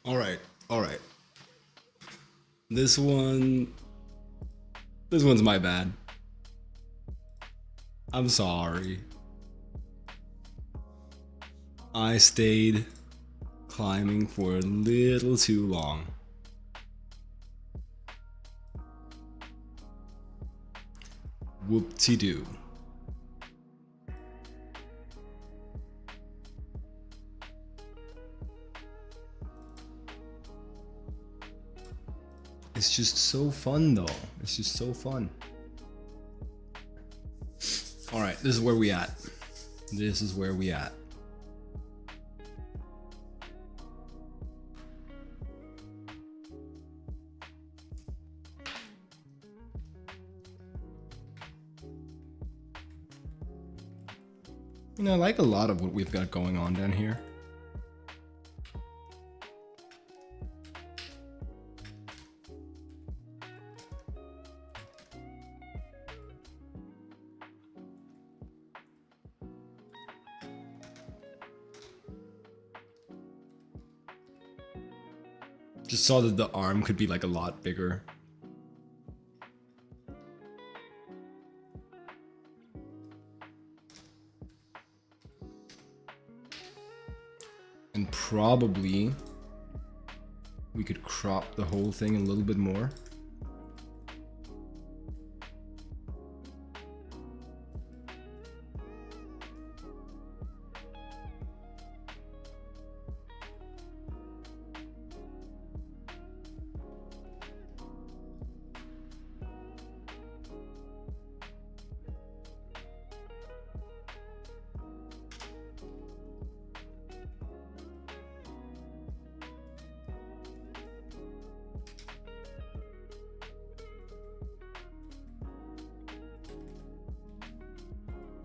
All right, all right. This one, this one's my bad. I'm sorry. I stayed climbing for a little too long. Whoop-de-doo. It's just so fun though. It's just so fun. All right, this is where we at. This is where we at. You know, I like a lot of what we've got going on down here. Just saw that the arm could be like a lot bigger. And probably we could crop the whole thing a little bit more.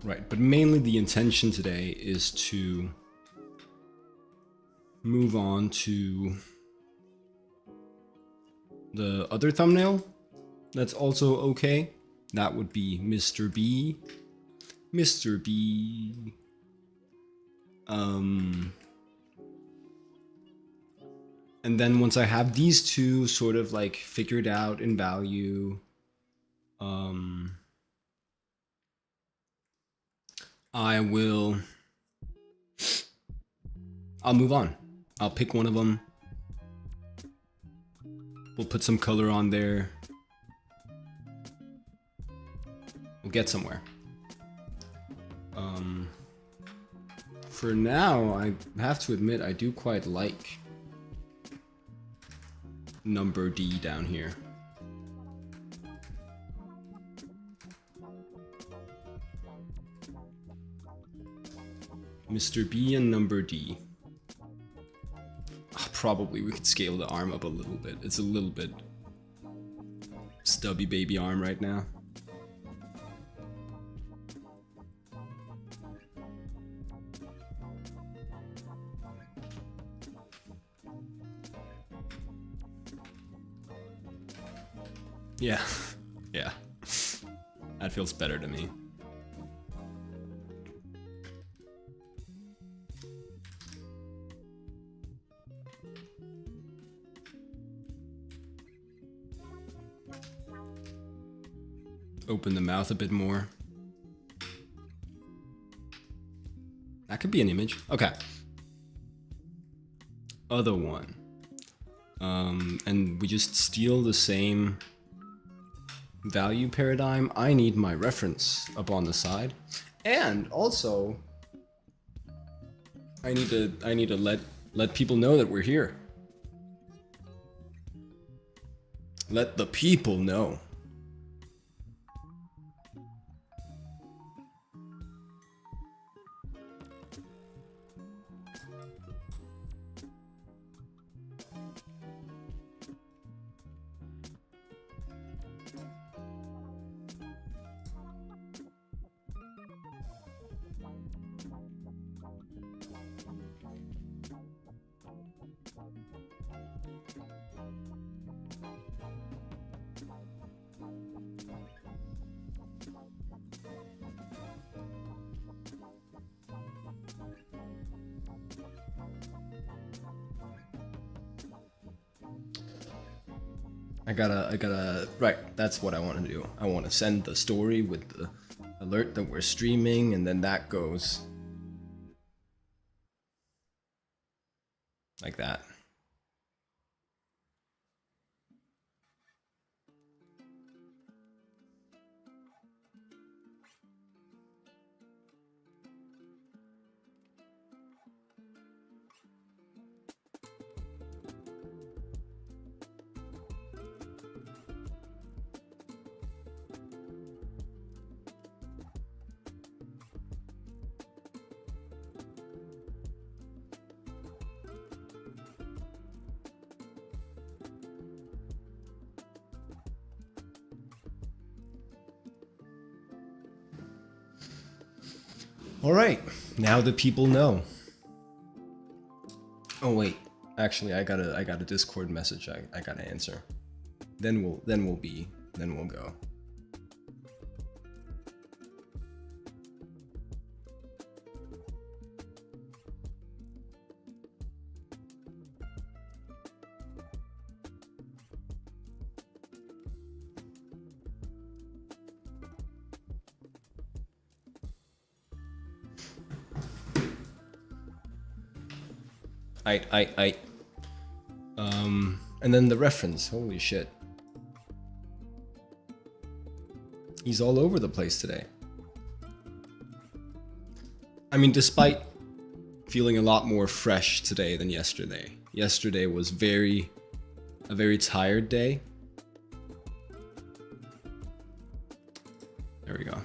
Right, but mainly the intention today is to move on to the other thumbnail that's also okay. That would be Mr. B. Mr. B. And then once I have these two sort of like figured out in value, I'll move on. I'll pick one of them. We'll put some color on there. We'll get somewhere. For now, I have to admit I do quite like number D down here. Mr. B and number D. Probably we could scale the arm up a little bit. It's a little bit stubby baby arm right now. Yeah, yeah. That feels better to me. Open the mouth a bit more. That could be an image. Okay. Other one. And we just steal the same value paradigm. I need my reference up on the side. And also, I need to let people know that we're here. Let the people know. right, that's what I want to do. I want to send the story with the alert that we're streaming, and then that goes like that. All right, now the people know. Oh wait, actually, I got a Discord message. I gotta answer. Then we'll go. I. And then the reference. Holy shit. He's all over the place today. I mean, despite feeling a lot more fresh today than yesterday. Yesterday was a very tired day. There we go.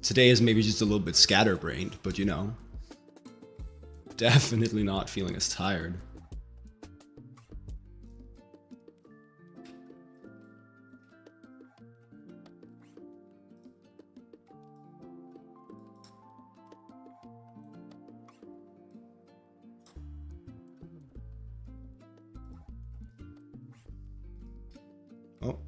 Today is maybe just a little bit scatterbrained, but you know, definitely not feeling as tired. Oh,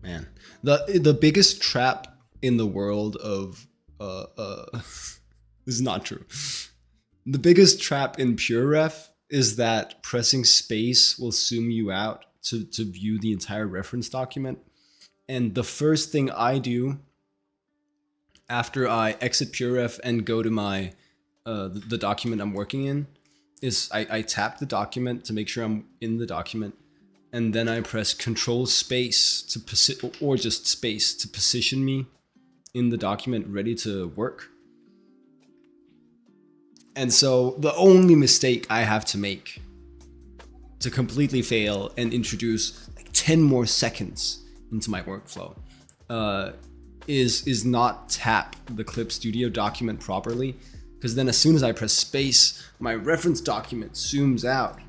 man. The biggest trap in the world of this is not true. The biggest trap in PureRef is that pressing space will zoom you out to view the entire reference document. And the first thing I do after I exit PureRef and go to my the document I'm working in is I tap the document to make sure I'm in the document, and then I press Control Space to or just space to position me in the document ready to work. And so the only mistake I have to make to completely fail and introduce like 10 more seconds into my workflow is not tap the Clip Studio document properly, because then as soon as I press space, my reference document zooms out.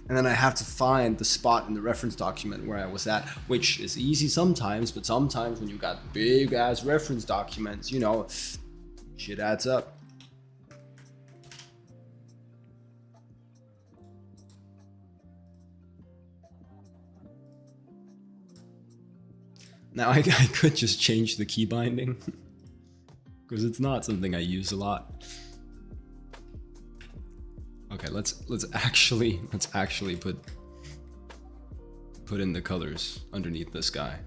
And then I have to find the spot in the reference document where I was at, which is easy sometimes, but sometimes when you've got big ass reference documents, you know, shit adds up. Now I could just change the key binding because it's not something I use a lot. Okay, let's actually put in the colors underneath this guy.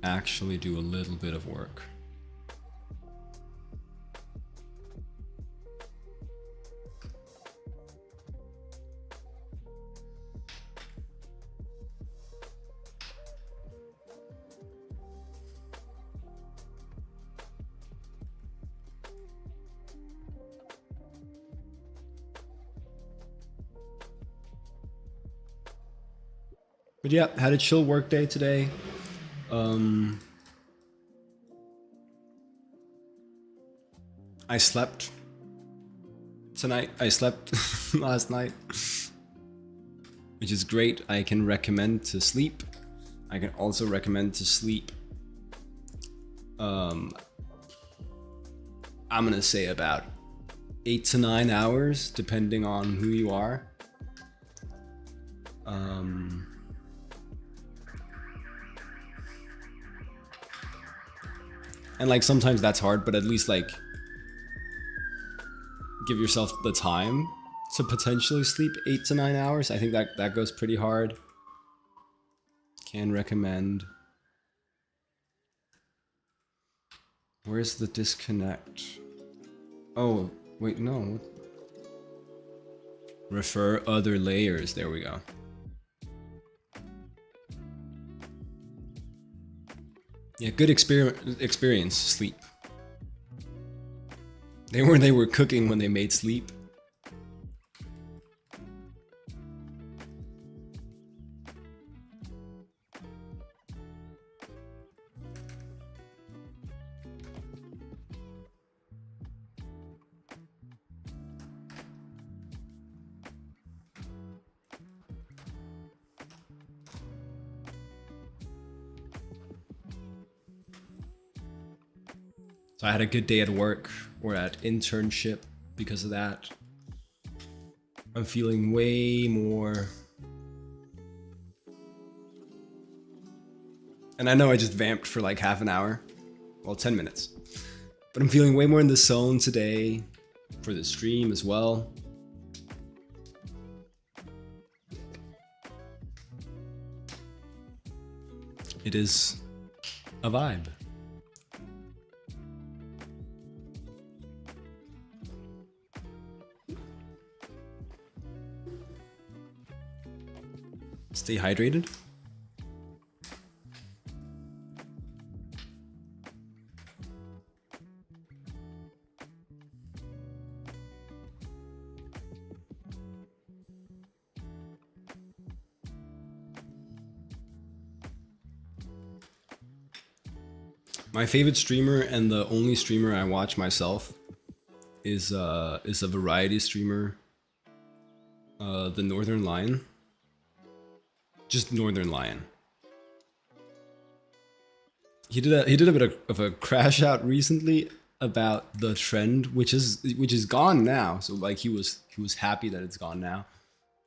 Actually do a little bit of work. But yeah, had a chill work day today. I slept tonight. I slept last night, which is great. I can recommend to sleep. I can also recommend to sleep. I'm gonna say about 8 to 9 hours, depending on who you are. And like sometimes that's hard, but at least like give yourself the time to potentially sleep 8 to 9 hours. I think that goes pretty hard. Can recommend. Where's the disconnect? Oh, wait, no. Refer other layers. There we go. Yeah, good experience, sleep. They were cooking when they made sleep. So I had a good day at work or at internship because of that. I'm feeling way more. And I know I just vamped for like half an hour. Well, 10 minutes. But I'm feeling way more in the zone today for the stream as well. It is a vibe. Stay hydrated. My favorite streamer and the only streamer I watch myself is a variety streamer, the Northern Lion. Just Northern Lion. He did a bit of a crash out recently about the trend, which is gone now. So like he was happy that it's gone now.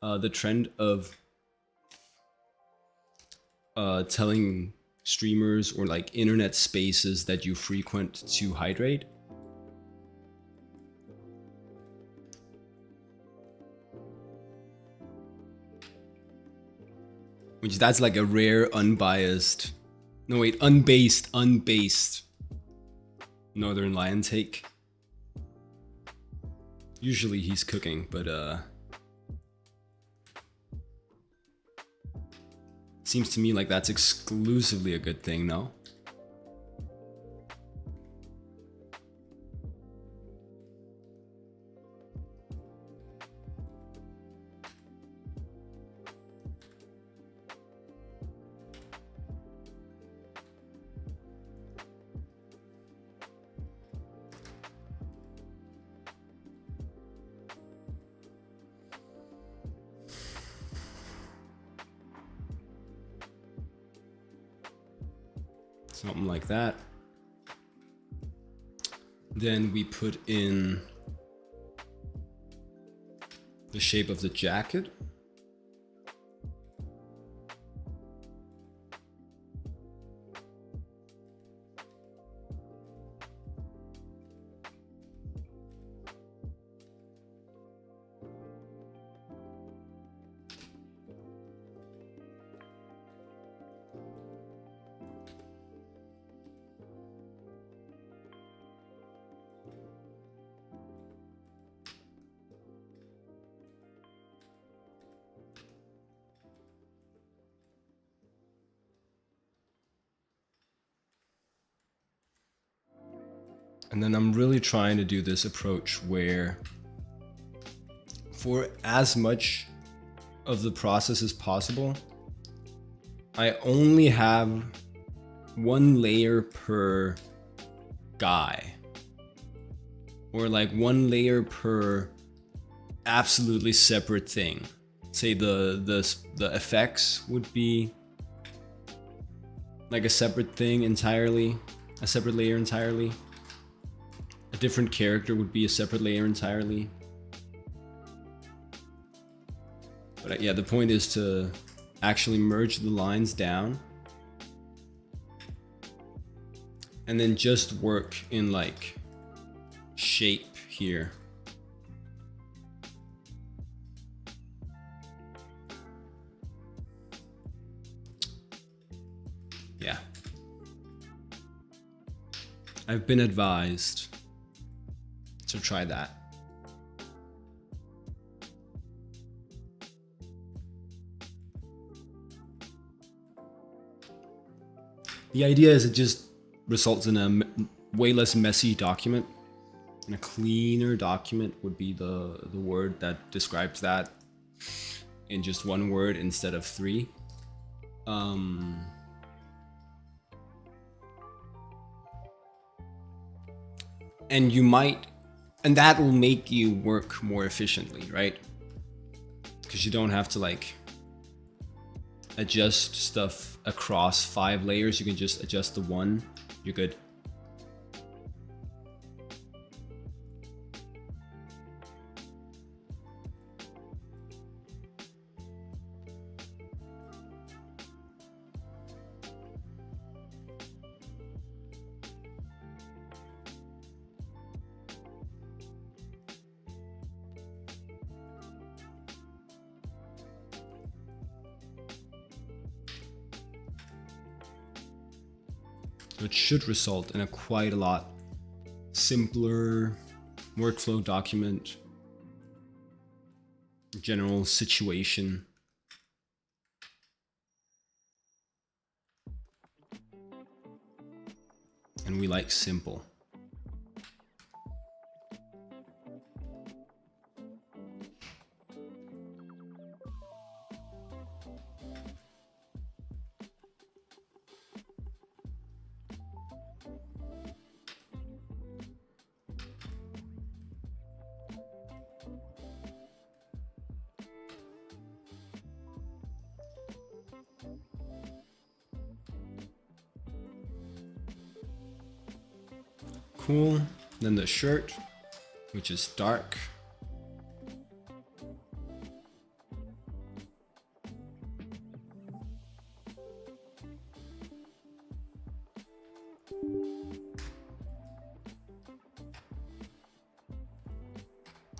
The trend of telling streamers or like internet spaces that you frequent to hydrate. Which that's like a rare unbiased, no wait, unbased Northern Lion take. Usually he's cooking, but seems to me like that's exclusively a good thing, no? Something like that. Then we put in the shape of the jacket. And then I'm really trying to do this approach where for as much of the process as possible, I only have one layer per guy, or like one layer per absolutely separate thing. Say the effects would be like a separate thing entirely, a separate layer entirely. A different character would be a separate layer entirely. But yeah, the point is to actually merge the lines down and then just work in like shape here. Yeah. I've been advised to try that. The idea is it just results in a way less messy document, and a cleaner document would be the word that describes that in just one word instead of three. And you might, and that will make you work more efficiently, right? Because you don't have to like adjust stuff across 5 layers. You can just adjust the one. You're good. It should result in a quite a lot simpler workflow document, general situation. And we like simple. Cool. Then the shirt, which is dark.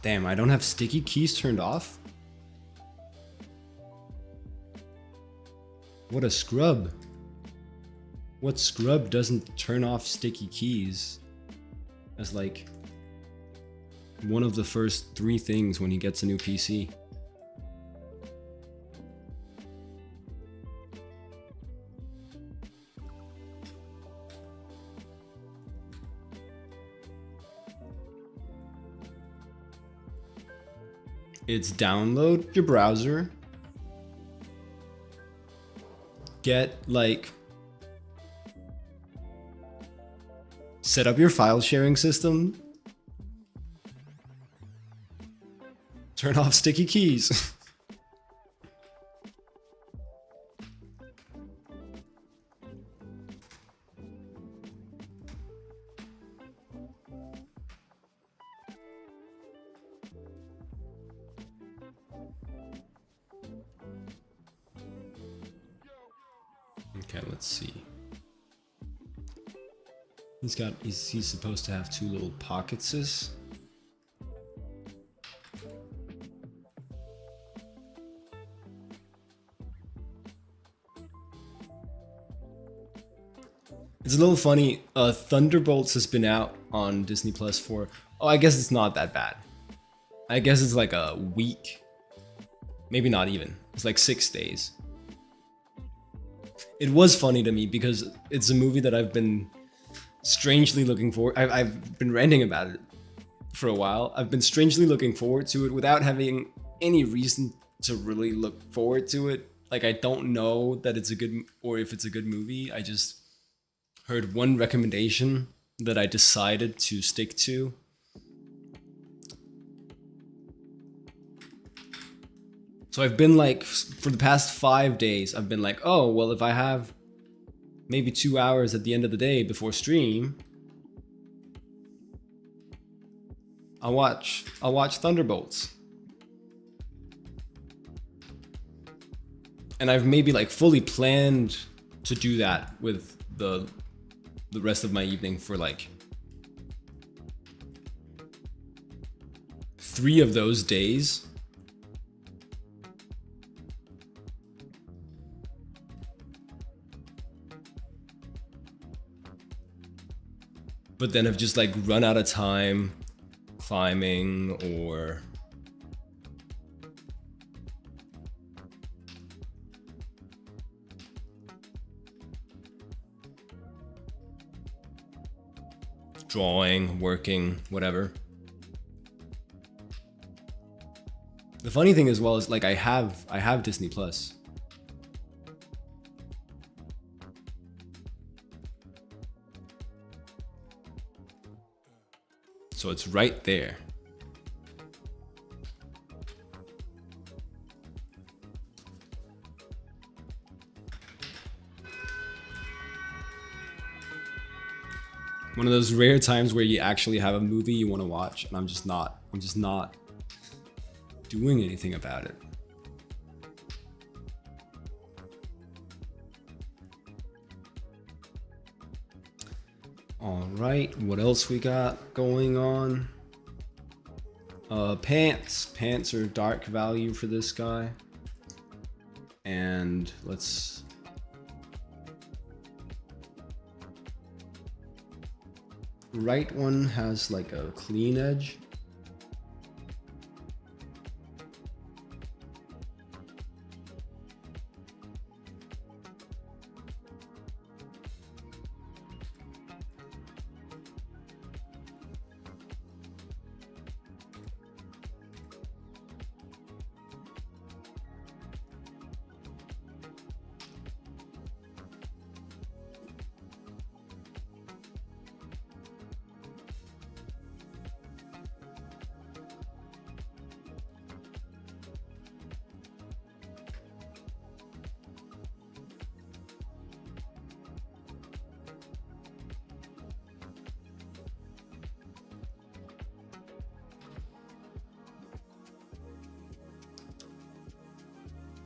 Damn, I don't have sticky keys turned off? What a scrub. What scrub doesn't turn off sticky keys as like one of the first 3 things when he gets a new PC? It's download your browser, get like, set up your file sharing system, turn off sticky keys. Okay, let's see. He's supposed to have 2 little pocketses. It's a little funny. Thunderbolts has been out on Disney Plus for, oh, I guess it's not that bad. I guess it's like a week. Maybe not even. It's like 6 days. It was funny to me because it's a movie that I've been strangely looking forward. I've been ranting about it for a while. I've been strangely looking forward to it without having any reason to really look forward to it. Like, I don't know that it's a good, or if it's a good movie. I just heard one recommendation that I decided to stick to. So I've been like, for the past 5 days, I've been like, oh, well, if I have maybe 2 hours at the end of the day before stream, I'll watch Thunderbolts. And I've maybe like fully planned to do that with the rest of my evening for like 3 of those days. But then I've just like run out of time climbing or drawing, working, whatever. The funny thing as well is like I have Disney Plus. So it's right there. One of those rare times where you actually have a movie you want to watch, and I'm just not doing anything about it. All right, what else we got going on? Pants. Pants are dark value for this guy. And let's... Right one has like a clean edge.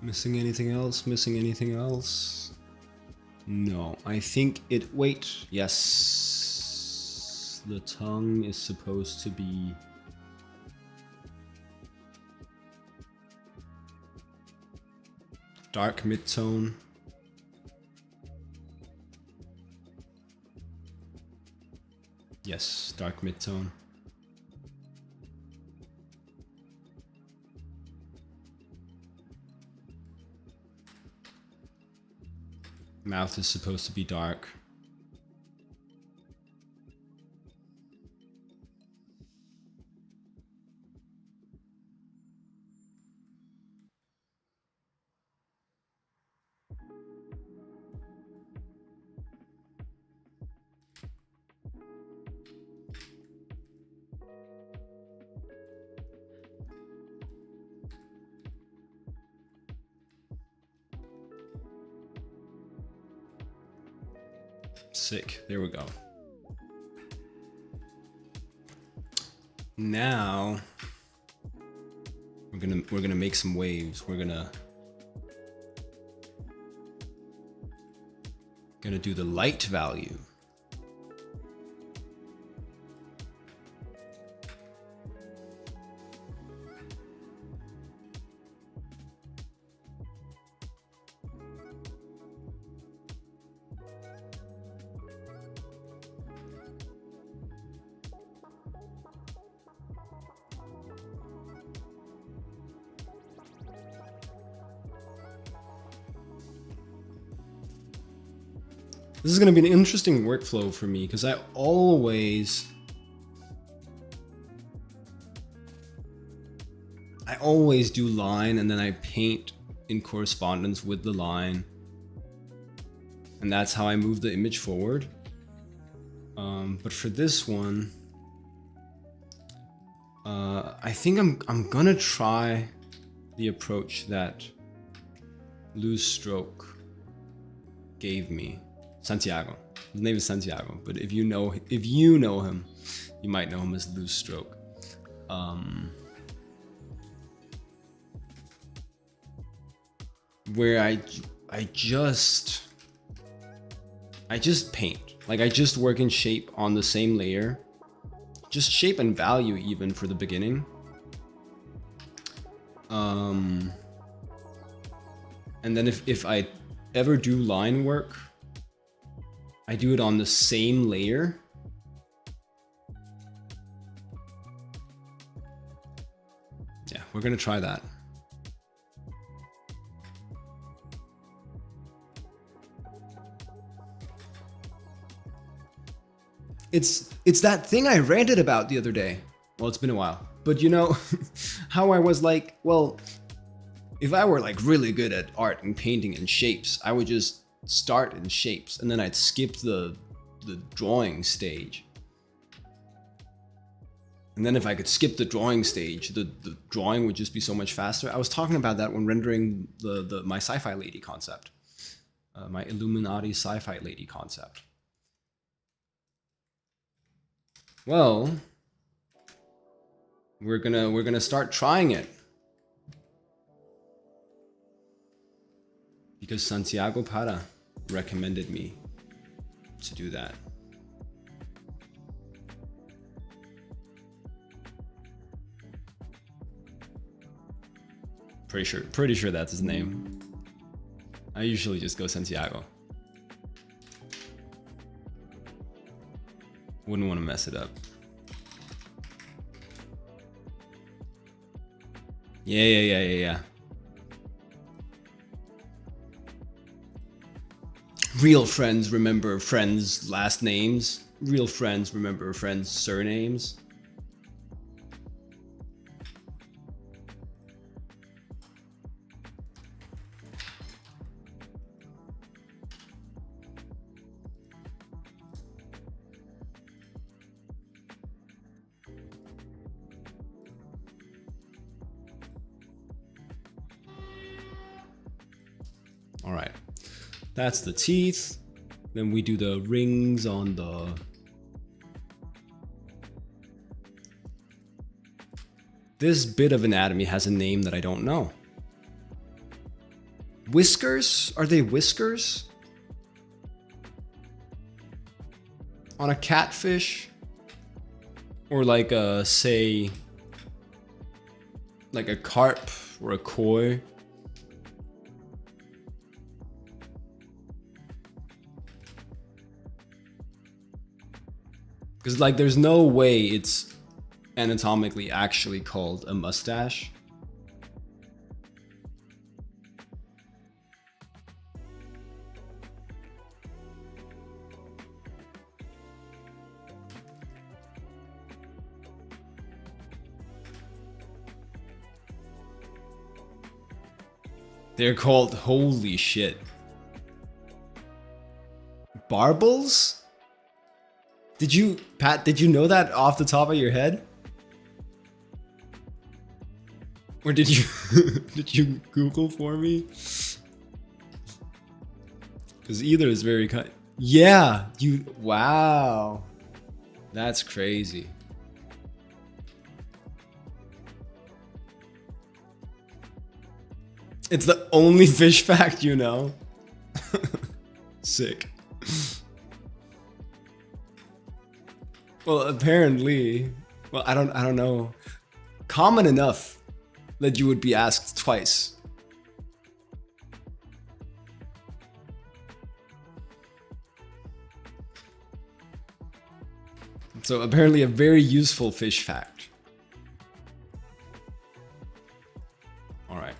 Missing anything else? Missing anything else? No, I think it... Wait, yes. The tongue is supposed to be... dark mid-tone. Yes, dark mid-tone. Mouth is supposed to be dark. Sick. There we go. Now we're gonna make some waves. We're gonna do the light value. This is going to be an interesting workflow for me because I always do line and then I paint in correspondence with the line. And that's how I move the image forward. But for this one, I think I'm gonna try the approach that Loose Stroke gave me. Santiago. His name is Santiago, but if you know him, you might know him as Loose Stroke. where I just paint. Like I just work in shape on the same layer. Just shape and value even for the beginning. And then if I ever do line work, I do it on the same layer. Yeah, we're gonna try that. It's that thing I ranted about the other day. Well, it's been a while, but you know, how I was like, well, if I were like really good at art and painting and shapes, I would just start in shapes and then I'd skip the drawing stage. And then if I could skip the drawing stage, the drawing would just be so much faster. I was talking about that when rendering my sci-fi lady concept, my Illuminati sci-fi lady concept. Well, we're gonna start trying it because Santiago Para recommended me to do that. Pretty sure that's his name. I usually just go Santiago. Wouldn't want to mess it up. Yeah. Real friends remember friends' last names. Real friends remember friends' surnames. All right, that's the teeth. Then we do the rings on the... This bit of anatomy has a name that I don't know. Whiskers? Are they whiskers? On a catfish? Or like a, say, like a carp or a koi? Because like there's no way it's anatomically actually called a mustache. They're called, holy shit, barbels? Did you, Pat, did you know that off the top of your head? Or did you did you Google for me? Because either is very kind. Yeah, you, wow. That's crazy. It's the only fish fact you know. Sick. Well, apparently, well, I don't know. Common enough that you would be asked twice. So apparently a very useful fish fact. All right.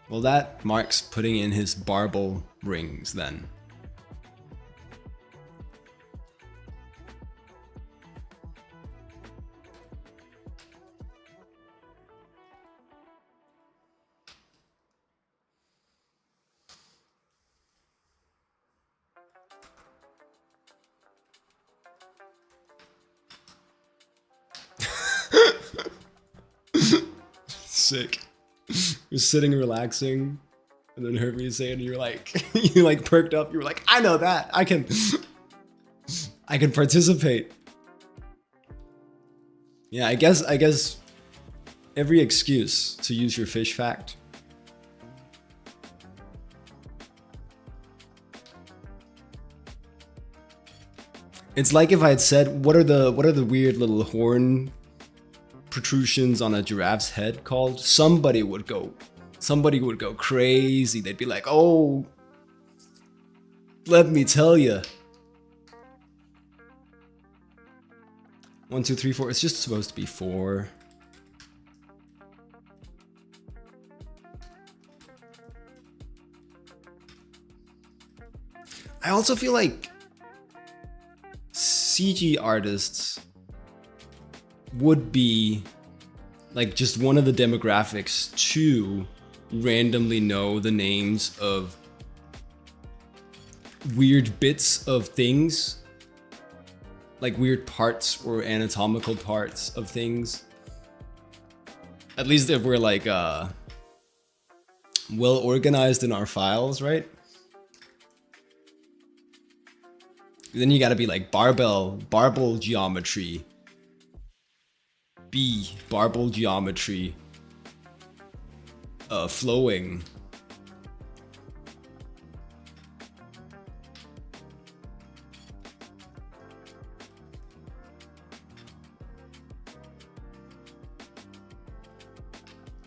Well, that marks putting in his barbel rings then. Sick. You're sitting relaxing and then heard me say it and you're like, you like perked up. You were like, I know that. I can participate. Yeah, I guess every excuse to use your fish fact. It's like if I had said, what are the weird little horn protrusions on a giraffe's head called? Somebody would go crazy. They'd be like, "Oh, let me tell you." 1, 2, 3, 4. It's just supposed to be 4. I also feel like CG artists would be like just one of the demographics to randomly know the names of weird bits of things, like weird parts or anatomical parts of things. At least if we're like well organized in our files, right? Then you gotta be like barbell geometry. B, barbell geometry. Flowing.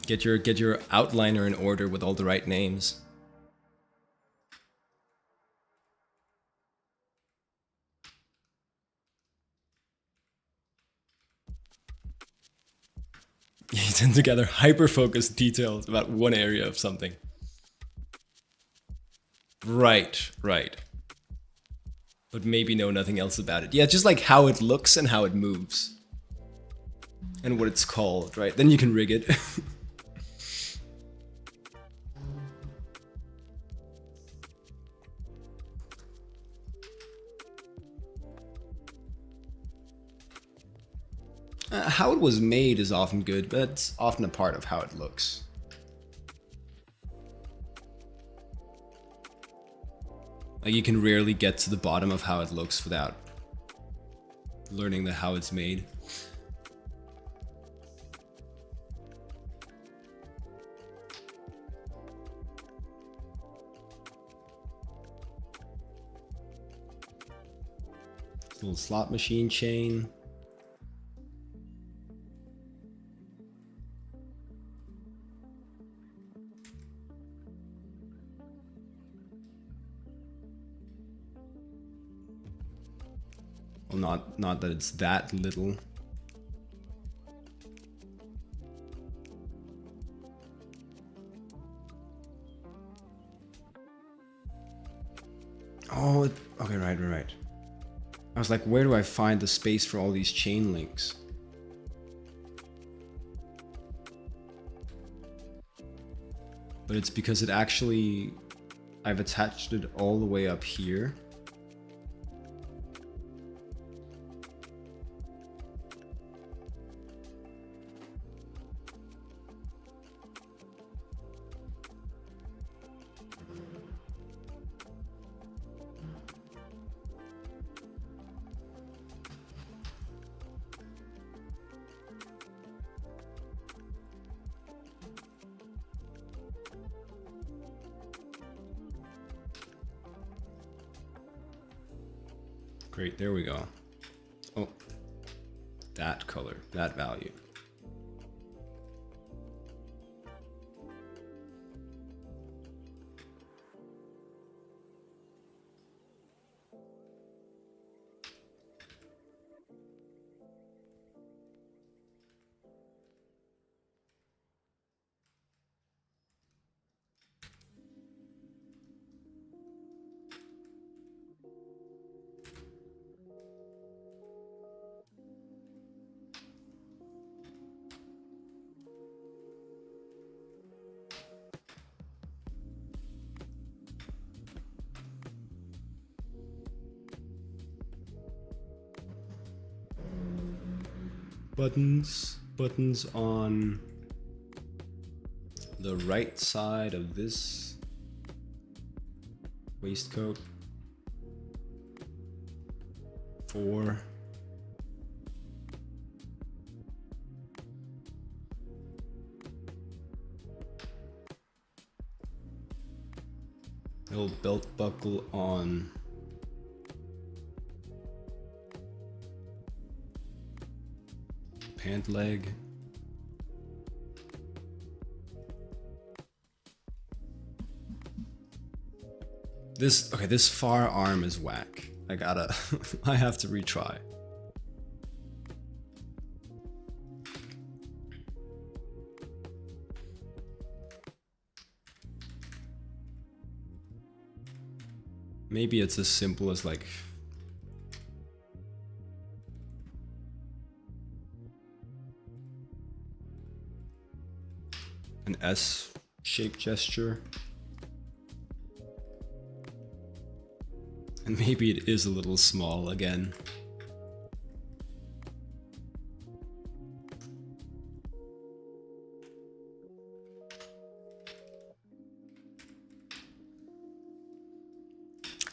Get your outliner in order with all the right names. You tend to gather hyper-focused details about one area of something. Right. But maybe know nothing else about it. Yeah, just like how it looks and how it moves. And what it's called, right? Then you can rig it. How it was made is often good, but it's often a part of how it looks. Like you can rarely get to the bottom of how it looks without learning how it's made. Little slot machine chain. Well, not that it's that little. Oh, okay, right. I was like, where do I find the space for all these chain links? But it's because it actually, I've attached it all the way up here. Great, there we go. Oh, that color, that value. Buttons on the right side of this waistcoat. 4. Little belt buckle on. Pant leg. This far arm is whack. I have to retry. Maybe it's as simple as like an S-shaped gesture. And maybe it is a little small again.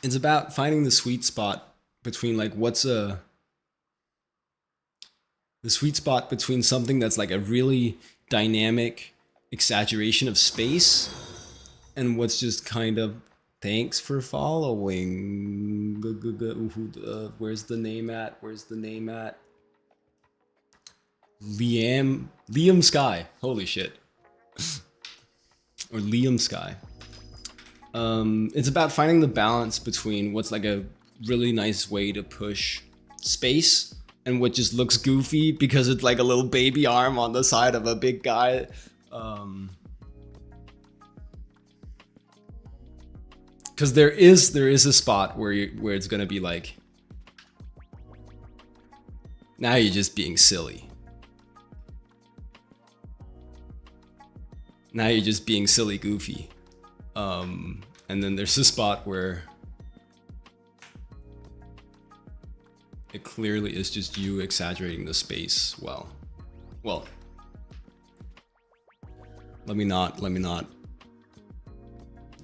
It's about finding the sweet spot between like the sweet spot between something that's like a really dynamic exaggeration of space and what's just kind of thanks for following. Where's the name at? Liam Sky. Holy shit. Or Liam Sky. It's about finding the balance between what's like a really nice way to push space and what just looks goofy because it's like a little baby arm on the side of a big guy. Because there is a spot where it's gonna be like, now you're just being silly. Now you're just being silly goofy. And then there's a spot where it clearly is just you exaggerating the space well. Let me not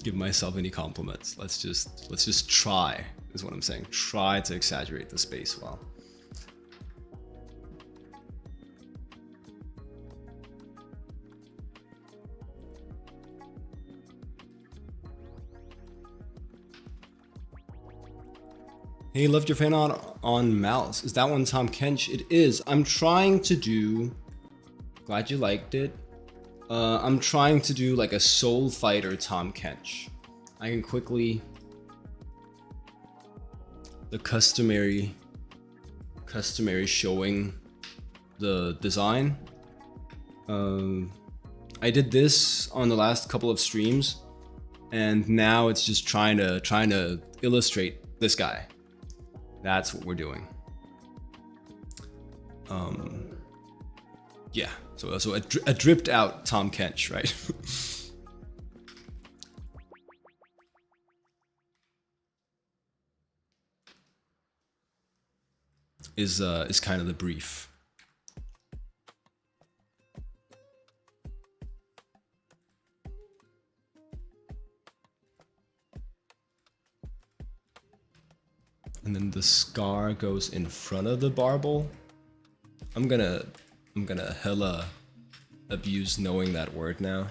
give myself any compliments. Let's just try, is what I'm saying. Try to exaggerate the space well. Hey, loved your fan on Mouse. Is that one Tom Kench? It is. I'm trying to do. Glad you liked it. I'm trying to do like a Soul Fighter Tom Kench. I can quickly. The customary showing the design. I did this on the last couple of streams, and now it's just trying to illustrate this guy. That's what we're doing. Yeah, so a dripped out Tom Kench, right? is kind of the brief. And then the scar goes in front of the barbel. I'm gonna hella abuse knowing that word now.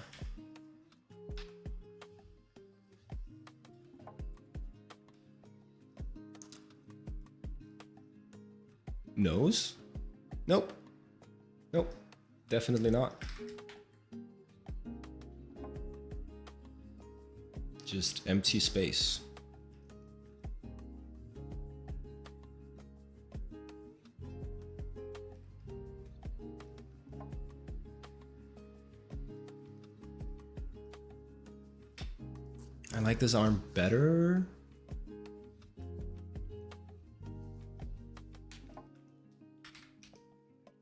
Nose? Nope. Nope. Definitely not. Just empty space. I like this arm better.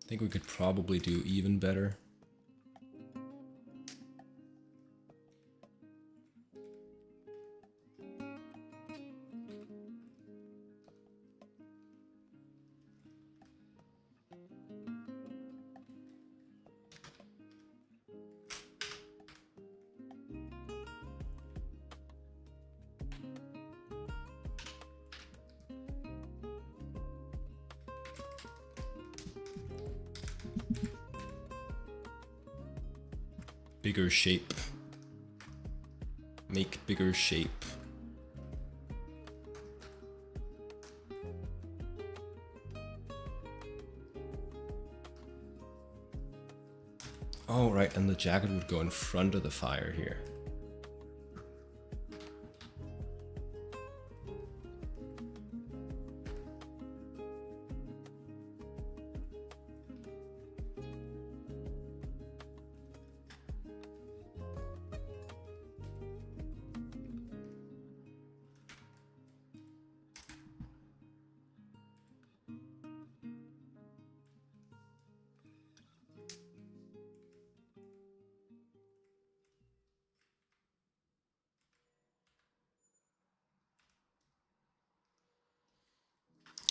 I think we could probably do even better. Bigger shape. Make bigger shape. Oh, right, and the jacket would go in front of the fire here.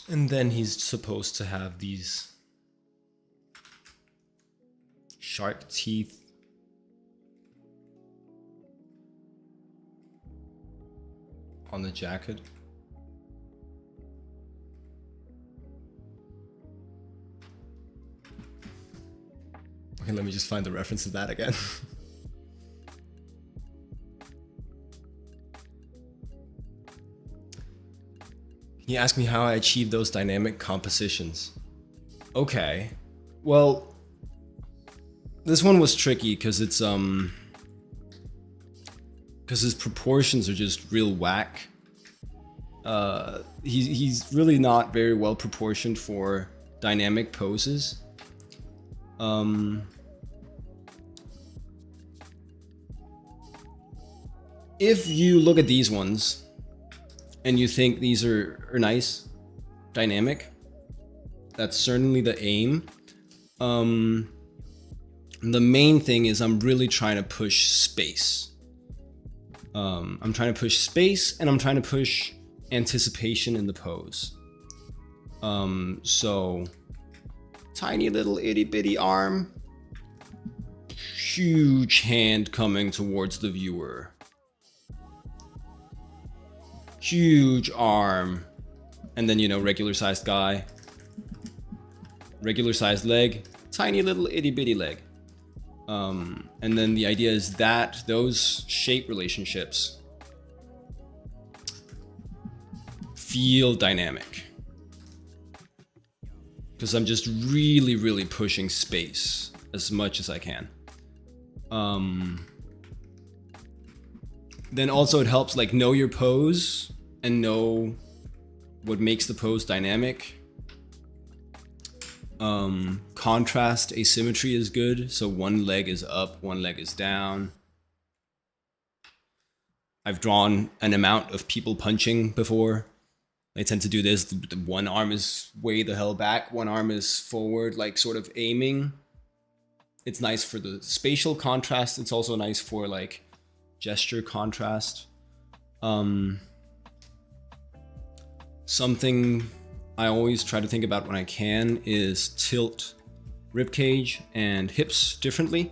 And then he's supposed to have these sharp teeth. On the jacket. Okay, let me just find the reference to that again. He asked me how I achieved those dynamic compositions. Okay. Well, this one was tricky because it's because his proportions are just real whack. He's really not very well proportioned for dynamic poses. If you look at these ones and you think these are nice, dynamic, that's certainly the aim. The main thing is I'm really trying to push space. I'm trying to push space and I'm trying to push anticipation in the pose. So tiny little itty bitty arm, huge hand coming towards the viewer. Huge arm, and then, you know, regular sized guy, regular sized leg, tiny little itty bitty leg. And then the idea is that those shape relationships feel dynamic. Because I'm just really pushing space as much as I can. Then also it helps like know your pose and know what makes the pose dynamic. Contrast asymmetry is good. So one leg is up, one leg is down. I've drawn an amount of people punching before. They tend to do this. The one arm is way the hell back. One arm is forward, like sort of aiming. It's nice for the spatial contrast. It's also nice for like gesture contrast. Something I always try to think about when I can is tilt ribcage and hips differently.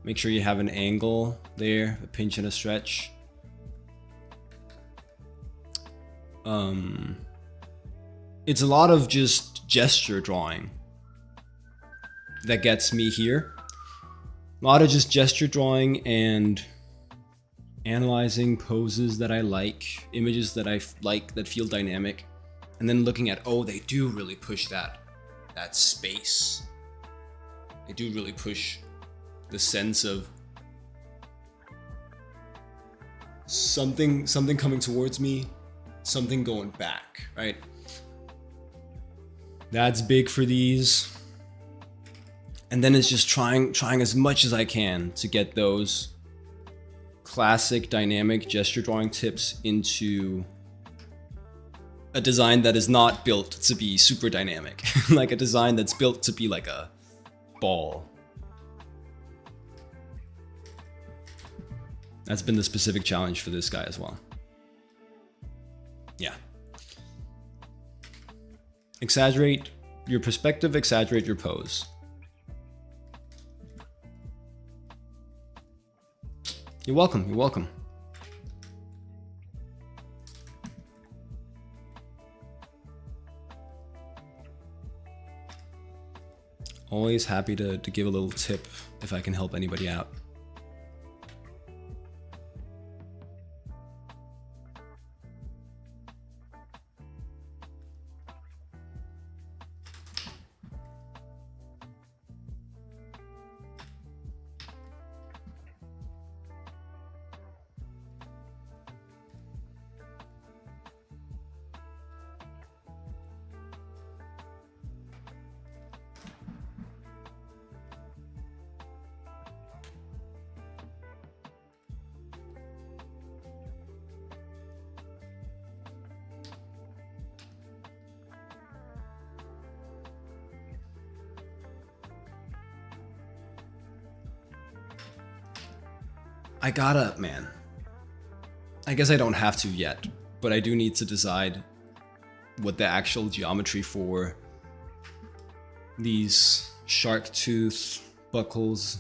Make sure you have an angle there, a pinch and a stretch. It's a lot of just gesture drawing that gets me here. A lot of just gesture drawing and analyzing poses that I like, images that I like that feel dynamic, and then looking at, oh, they do really push that space. They do really push the sense of something coming towards me, something going back, right? That's big for these. And then it's just trying as much as I can to get those classic dynamic gesture drawing tips into a design that is not built to be super dynamic. Like a design that's built to be like a ball. That's been the specific challenge for this guy as well. Yeah. Exaggerate your perspective, exaggerate your pose. You're welcome, you're welcome. Always happy to give a little tip if I can help anybody out. I gotta, man. I guess I don't have to yet, but I do need to decide what the actual geometry for these shark tooth buckles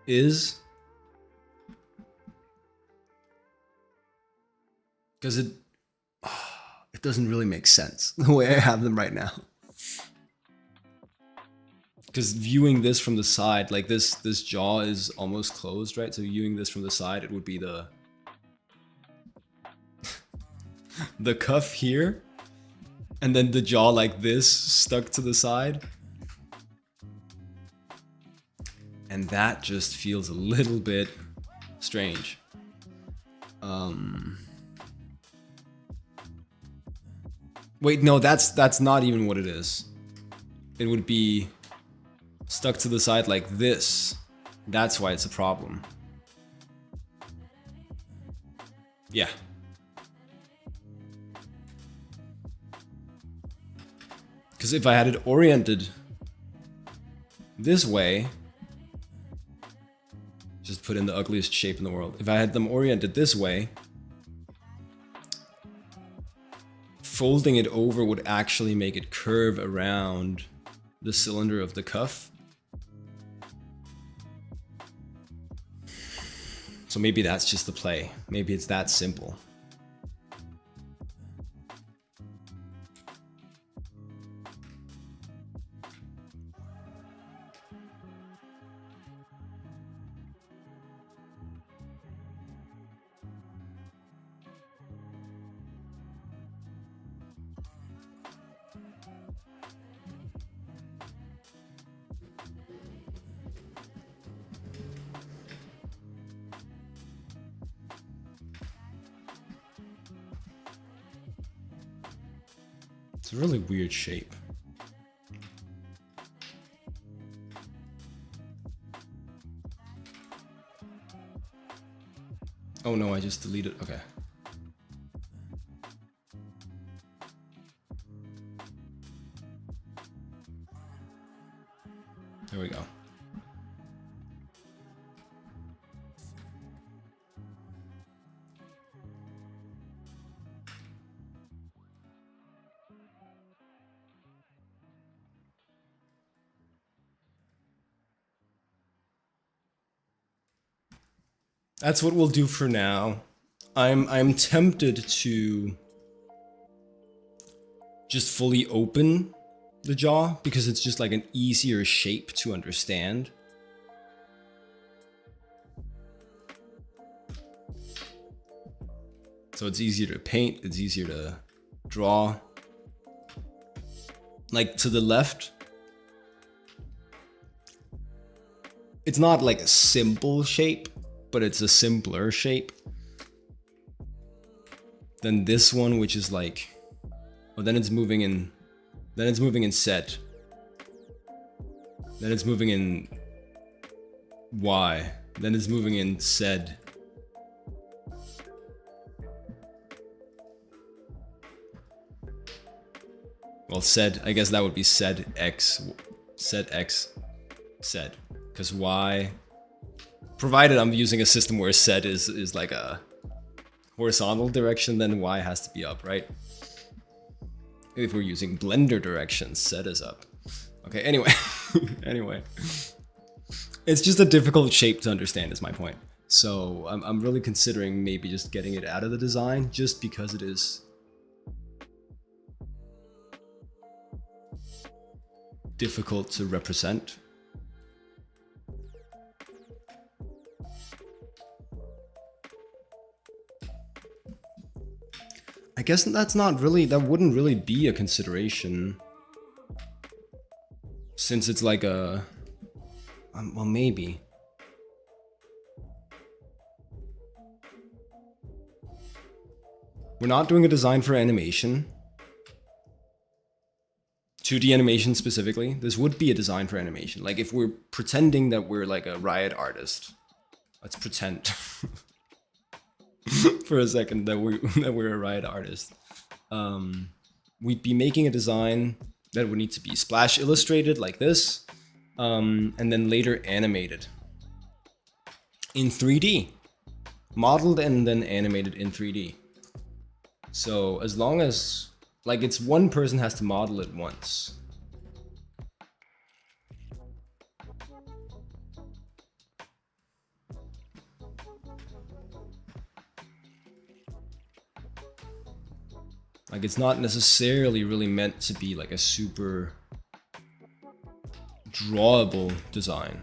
is. Because it doesn't really make sense the way I have them right now. Because viewing this from the side, like this jaw is almost closed, right? So viewing this from the side, it would be the the cuff here, and then the jaw like this stuck to the side. And that just feels a little bit strange. Wait, no, that's not even what it is. It would be stuck to the side like this. That's why it's a problem. Yeah. Because if I had it oriented this way, just put in the ugliest shape in the world. If I had them oriented this way, folding it over would actually make it curve around the cylinder of the cuff. So maybe that's just the play. Maybe it's that simple. It's a really weird shape. Oh no, I just deleted. Okay. There we go. That's what we'll do for now. I'm tempted to just fully open the jaw because it's just like an easier shape to understand. So it's easier to paint, it's easier to draw. Like to the left, it's not like a simple shape, but it's a simpler shape than this one, which is like, oh, then it's moving in set. Then it's moving in Y. Then it's moving in Z. Well, Z, I guess that would be ZX, Z. Because Y, provided I'm using a system where Z is like a horizontal direction, then Y has to be up, right? If we're using Blender directions, Z is up. Okay, anyway. Anyway. It's just a difficult shape to understand is my point. So I'm really considering maybe just getting it out of the design just because it is difficult to represent. I guess that wouldn't really be a consideration since it's like a, well, maybe. We're not doing a design for animation. 2D animation specifically. This would be a design for animation. Like if we're pretending that we're like a Riot artist. Let's pretend for a second that we're a Riot artist. We'd be making a design that would need to be splash illustrated like this, and then later animated in 3D. modeled and then animated in 3D. So as long as, like, it's one person has to model it once. Like, it's not necessarily really meant to be like a super drawable design.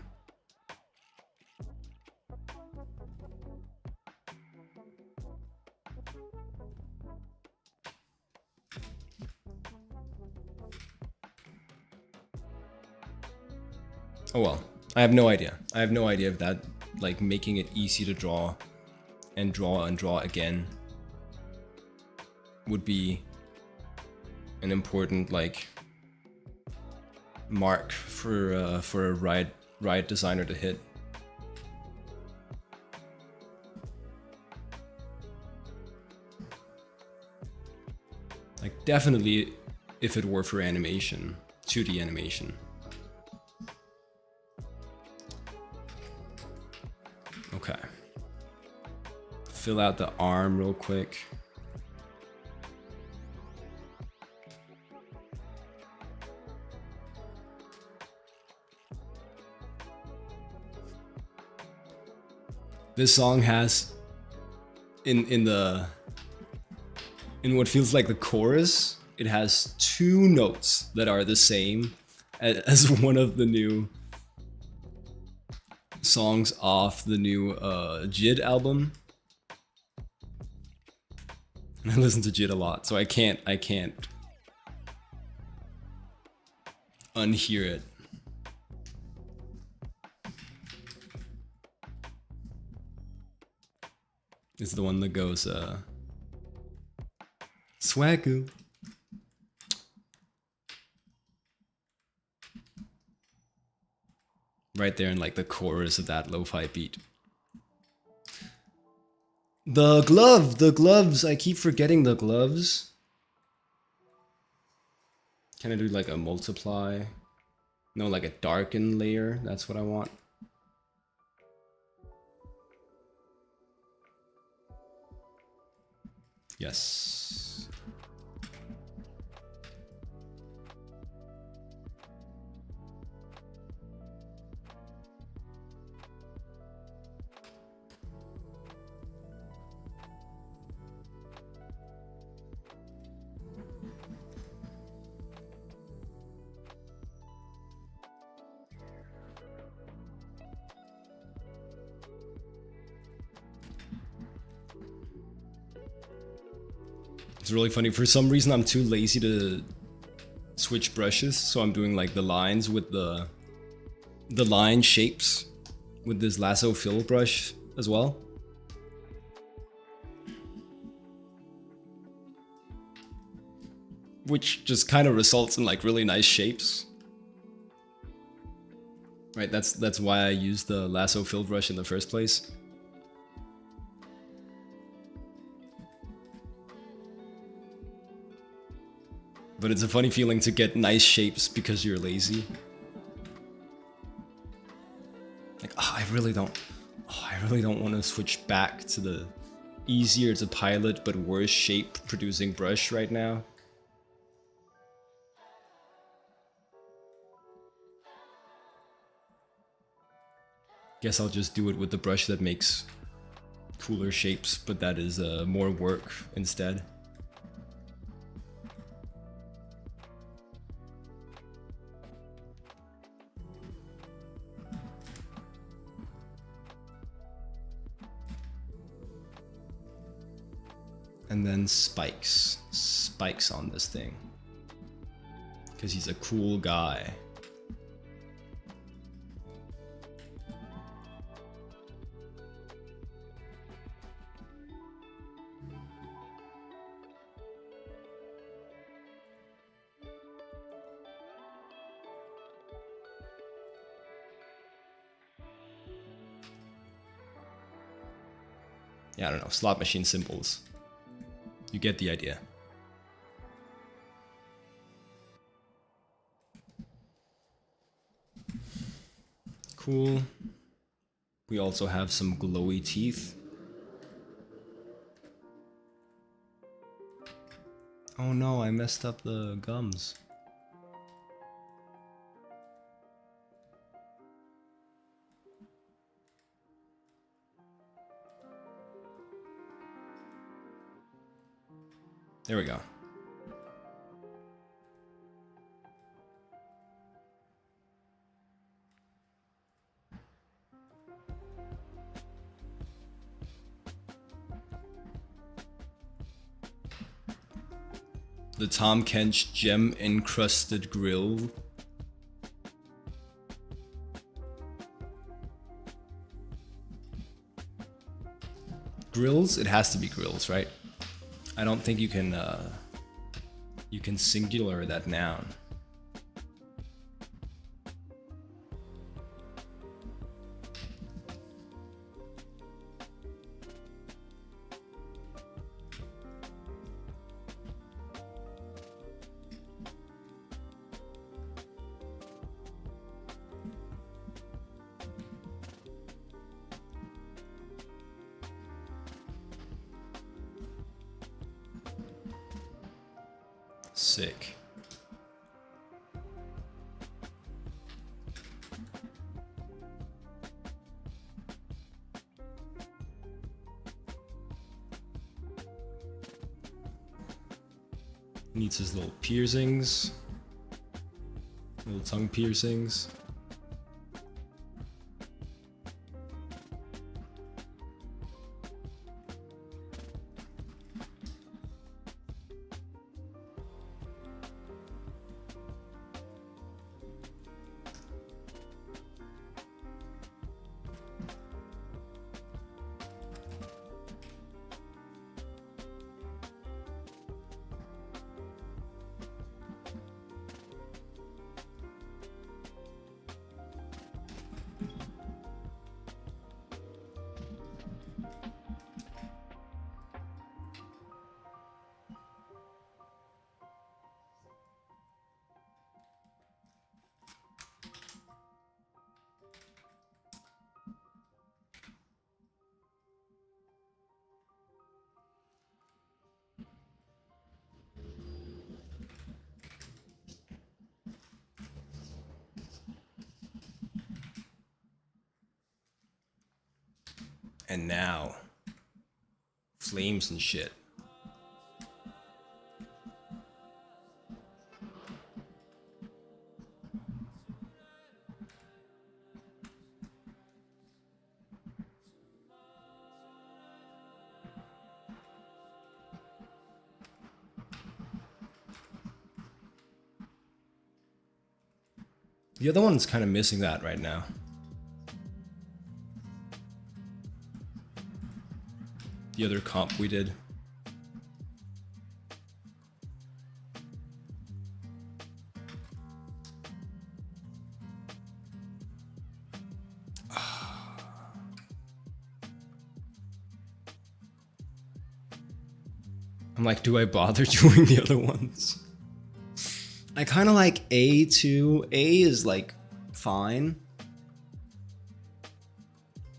Oh well, I have no idea. I have no idea if that, like, making it easy to draw and draw again would be an important, like, mark for a Riot designer to hit. Like, definitely if it were for animation, 2D animation. Okay. Fill out the arm real quick. This song has in what feels like the chorus, it has 2 notes that are the same as one of the new songs off the new JID album. And I listen to JID a lot, so I can't unhear it. It's the one that goes Swagoo. Right there in like the chorus of that lo-fi beat. The gloves, I keep forgetting the gloves. Can I do like a multiply? No, like a darken layer, that's what I want. Yes. It's really funny. For some reason, I'm too lazy to switch brushes, so I'm doing like the lines with the line shapes with this lasso fill brush as well. Which just kind of results in like really nice shapes. Right, that's why I used the lasso fill brush in the first place. But it's a funny feeling to get nice shapes because you're lazy. Like, oh, I really don't want to switch back to the easier to pilot but worse shape producing brush right now. Guess I'll just do it with the brush that makes cooler shapes, but that is more work instead. And then spikes on this thing, because he's a cool guy. Yeah, I don't know, slot machine symbols. You get the idea. Cool. We also have some glowy teeth. Oh no, I messed up the gums. There we go. The Tom Kench gem encrusted grill. Grills? It has to be grills, right? I don't think you can singular that noun. Sick. Needs his little piercings. Little tongue piercings. And now, flames and shit. The other one's kind of missing that right now. The other comp we did. I'm like, do I bother doing the other ones? I kind of like A too. A is like fine.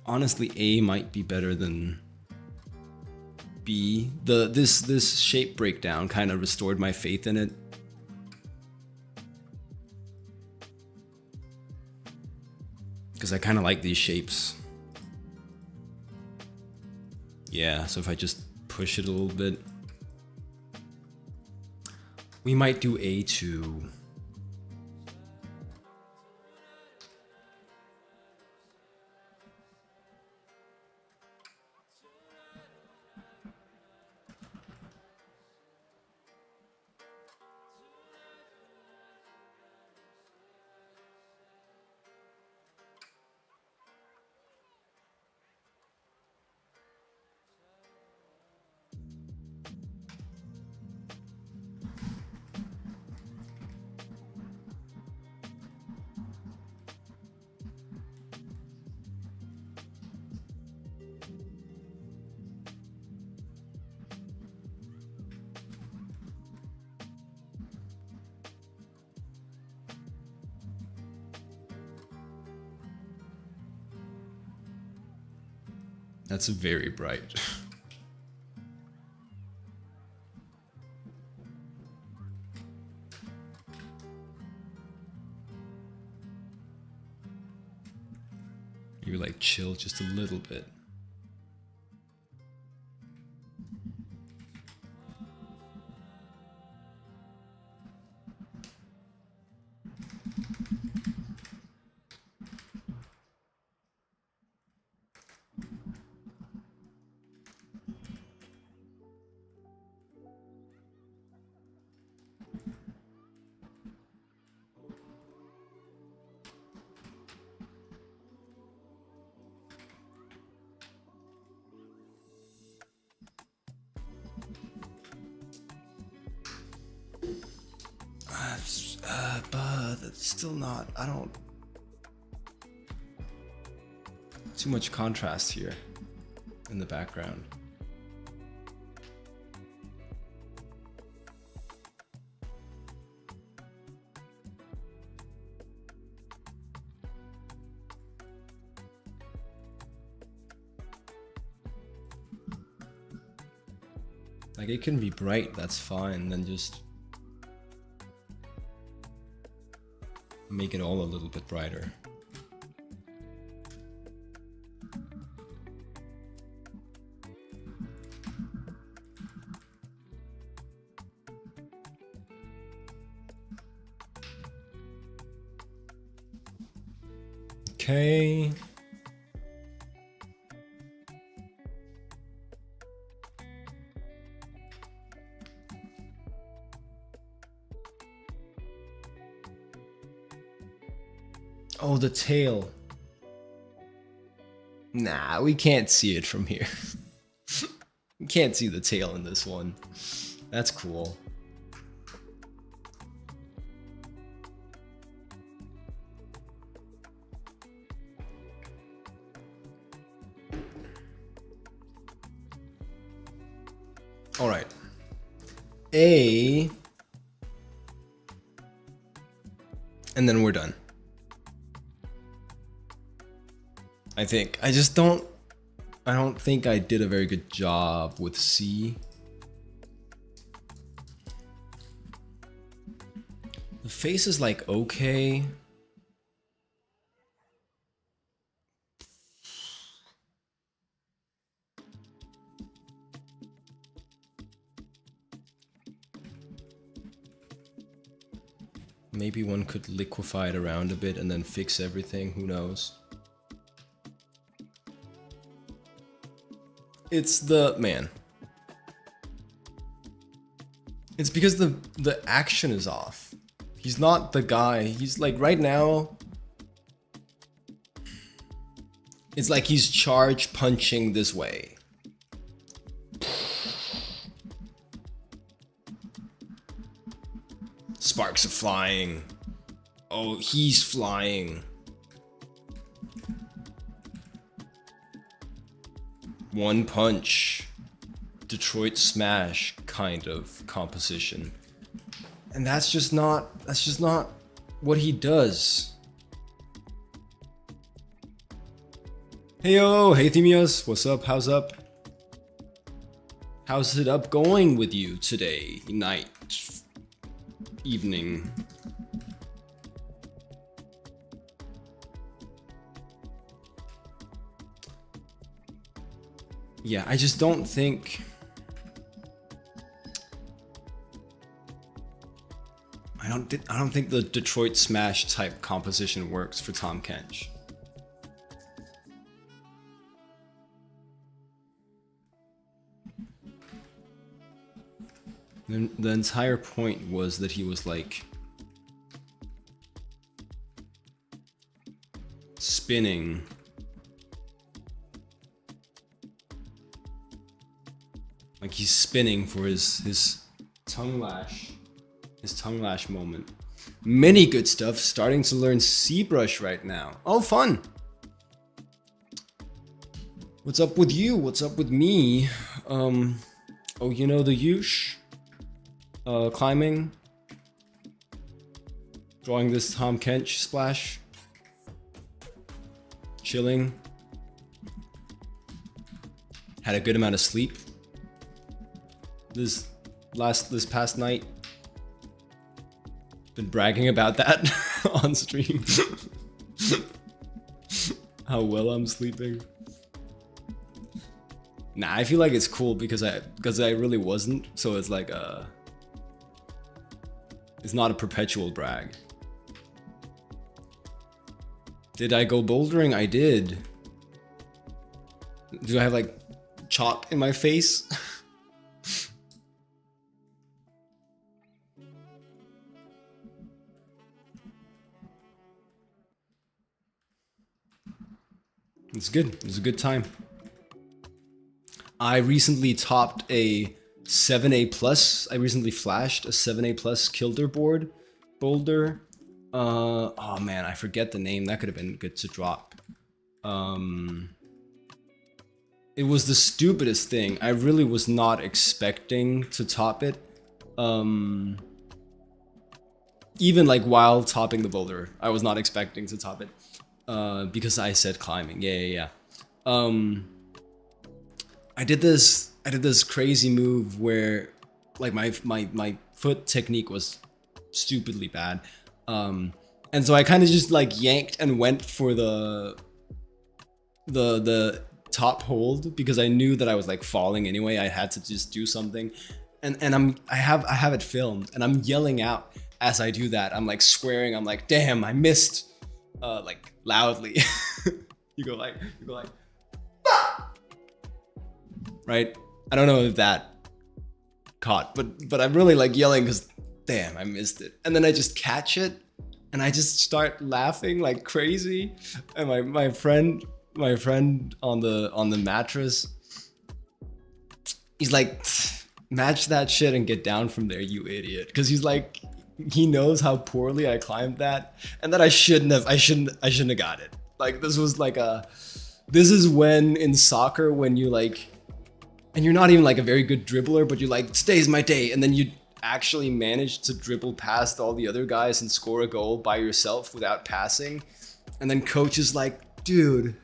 Honestly, A might be better than B. This shape breakdown kind of restored my faith in it. Because I kind of like these shapes. Yeah, so if I just push it a little bit. We might do A2. That's very bright. You're like chill just a little bit. But it's still not. I don't. Too much contrast here in the background. Like it can be bright, that's fine. Then just make it all a little bit brighter. Okay. Oh, the tail. Nah, we can't see it from here. We can't see the tail in this one. That's cool. All right. A. And then we're done. I think. I don't think I did a very good job with C. The face is like okay. Maybe one could liquefy it around a bit and then fix everything, who knows? It's the man. It's because the action is off. He's not the guy. He's like right now. It's like he's charge punching this way. Sparks are flying. Oh, he's flying. One punch, Detroit Smash kind of composition. And that's just not what he does. Heyo, hey Themius, what's up, how's up? How's it up going with you today, night, evening? Yeah, I just don't think... I don't think the Detroit Smash type composition works for Tahm Kench. The entire point was that he was like spinning. Like he's spinning for his tongue lash. His tongue lash moment. Many good stuff. Starting to learn ZBrush right now. Oh, fun. What's up with you? What's up with me? Oh, you know the Yush? Climbing. Drawing this Tahm Kench splash. Chilling. Had a good amount of sleep. This past night. Been bragging about that on stream. how well I'm sleeping. Nah, I feel like it's cool because I really wasn't, so it's like it's not a perpetual brag. Did I go bouldering? I did. Do I have like chalk in my face? It's good. It was a good time. I recently topped a 7A plus. I recently flashed a 7A plus Kilder board boulder. Oh man, I forget the name. That could have been good to drop. It was the stupidest thing. I really was not expecting to top it. Even like while topping the boulder, I was not expecting to top it. Because I said climbing. Yeah. I did this crazy move where like my foot technique was stupidly bad. And so I kind of just like yanked and went for the top hold because I knew that I was like falling anyway. I had to just do something. And I have it filmed and I'm yelling out as I do that. I'm like swearing. I'm like, damn, I missed, like loudly. you go like ah! Right? I don't know if that caught, but I'm really like yelling because damn, I missed it. And then I just catch it and I just start laughing like crazy. And my friend on the mattress, he's like, match that shit and get down from there, you idiot. Because he's like, he knows how poorly I climbed that and that I shouldn't have got it. Like this is when in soccer when you like, and you're not even like a very good dribbler, but you're like, today's my day, and then you actually manage to dribble past all the other guys and score a goal by yourself without passing, and then coach is like, dude,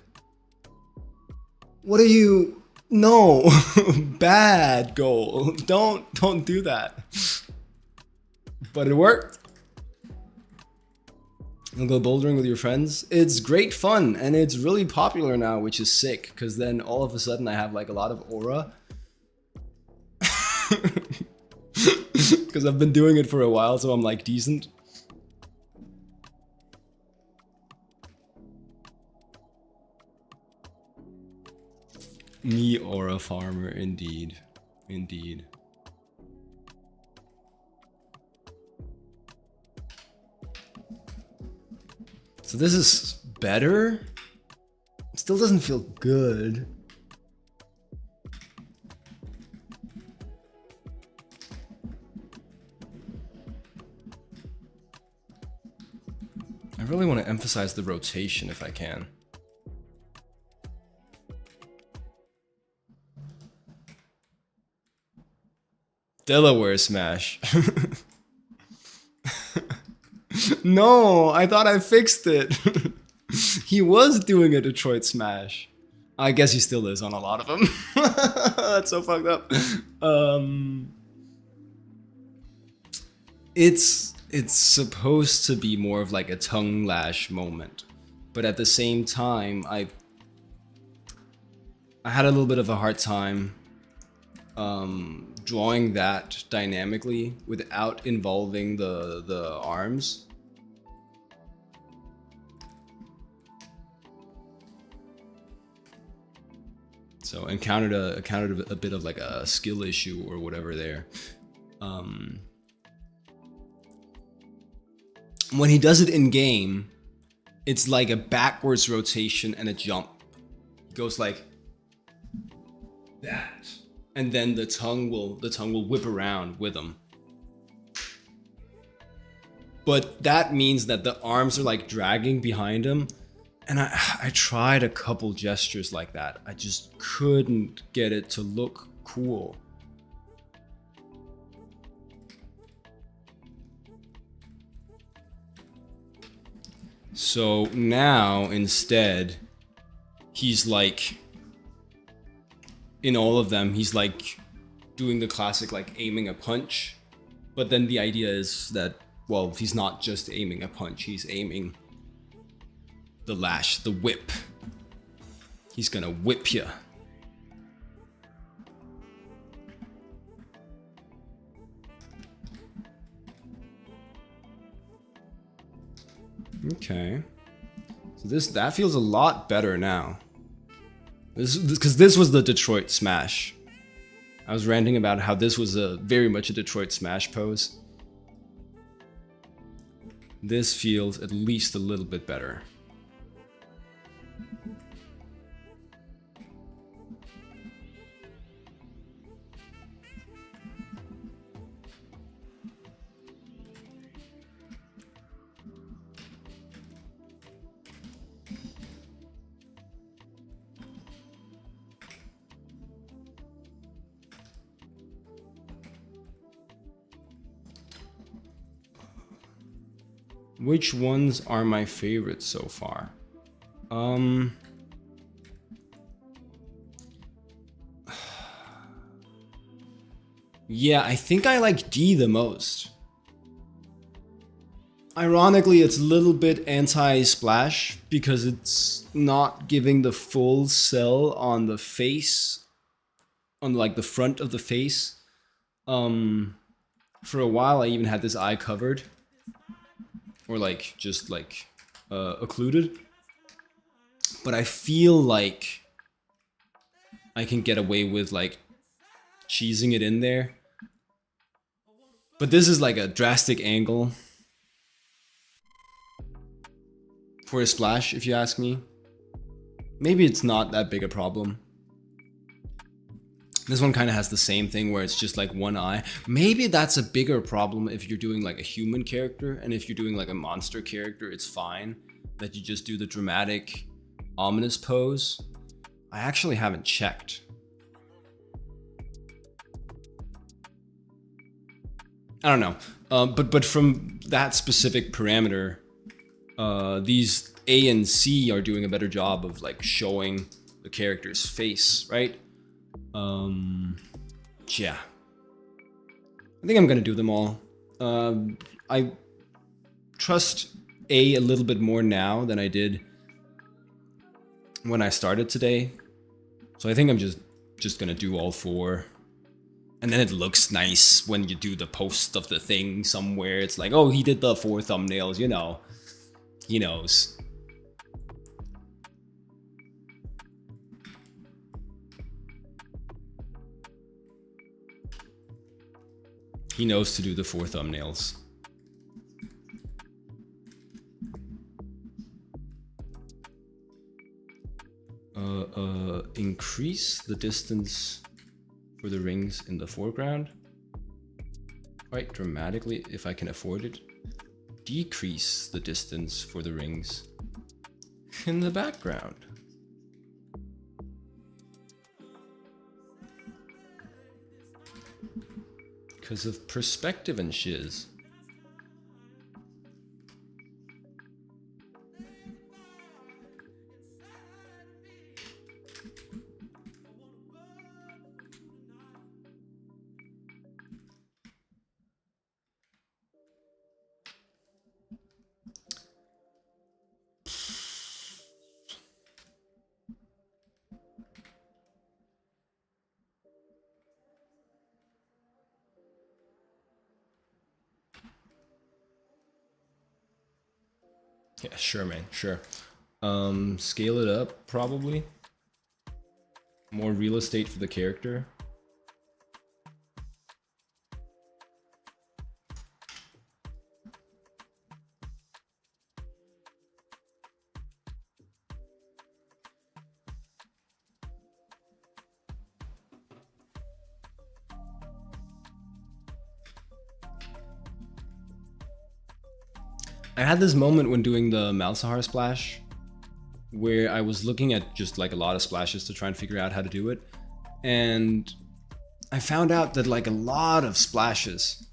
what are you? No, bad goal. Don't do that. But it worked. You'll go bouldering with your friends. It's great fun and it's really popular now, which is sick because then all of a sudden I have like a lot of aura. Because I've been doing it for a while, so I'm like decent. Me aura farmer, indeed. Indeed. So this is better. Still doesn't feel good. I really want to emphasize the rotation if I can. Delaware smash. No, I thought I fixed it. He was doing a Detroit smash. I guess he still is on a lot of them. That's so fucked up. It's supposed to be more of like a tongue lash moment, but at the same time, I had a little bit of a hard time drawing that dynamically without involving the arms. So encountered a bit of like a skill issue or whatever there. When he does it in game, it's like a backwards rotation and a jump. He goes like that, and then the tongue will whip around with him. But that means that the arms are like dragging behind him. And I tried a couple gestures like that. I just couldn't get it to look cool. So now instead, he's like, in all of them, he's like doing the classic like aiming a punch. But then the idea is that, well, he's not just aiming a punch, he's aiming the lash, the whip, He's gonna whip you. Okay. So that feels a lot better now. Because this was the Detroit Smash. I was ranting about how this was very much a Detroit Smash pose. This feels at least a little bit better. Which ones are my favorites so far? Yeah, I think I like D the most. Ironically, it's a little bit anti-splash because it's not giving the full sell on the face, on like the front of the face. For a while, I even had this eye covered. Or like just like occluded, but I feel like I can get away with like cheesing it in there. But this is like a drastic angle for a splash, if you ask me. Maybe it's not that big a problem. This one kind of has the same thing where it's just like one eye. Maybe that's a bigger problem if you're doing like a human character, and if you're doing like a monster character, it's fine that you just do the dramatic, ominous pose. I actually haven't checked. I don't know, but from that specific parameter, these A and C are doing a better job of like showing the character's face, right? Yeah. I think I'm gonna do them all. I trust A little bit more now than I did when I started today. So I think I'm just gonna do all 4. And then it looks nice when you do the post of the thing somewhere. It's like, oh, he did the 4 thumbnails, you know. He knows. He knows to do the 4 thumbnails. Increase the distance for the rings in the foreground quite dramatically if I can afford it. Decrease the distance for the rings in the background. Because of perspective and shiz. Yeah, sure, man, sure. Scale it up, probably. More real estate for the character. I had this moment when doing the Malzahar splash where I was looking at just like a lot of splashes to try and figure out how to do it. And I found out that like a lot of splashes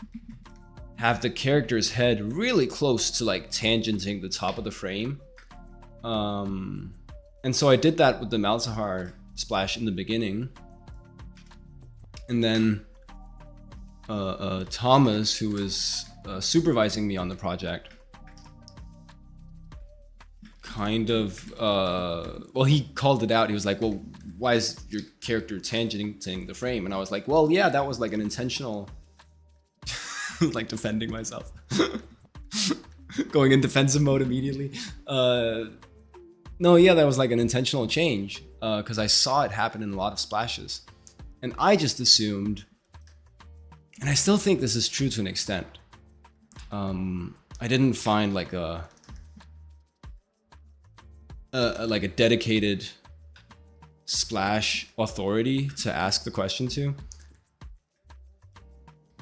have the character's head really close to like tangenting the top of the frame. And so I did that with the Malzahar splash in the beginning. And then Thomas, who was supervising me on the project, kind of well, he called it out. He was like, well, why is your character tangenting the frame? And I was like, well, yeah, that was like an intentional like defending myself. Going in defensive mode immediately. No, yeah, that was like an intentional change because I saw it happen in a lot of splashes. And I just assumed, and I still think this is true to an extent. I didn't find like a dedicated splash authority to ask the question to.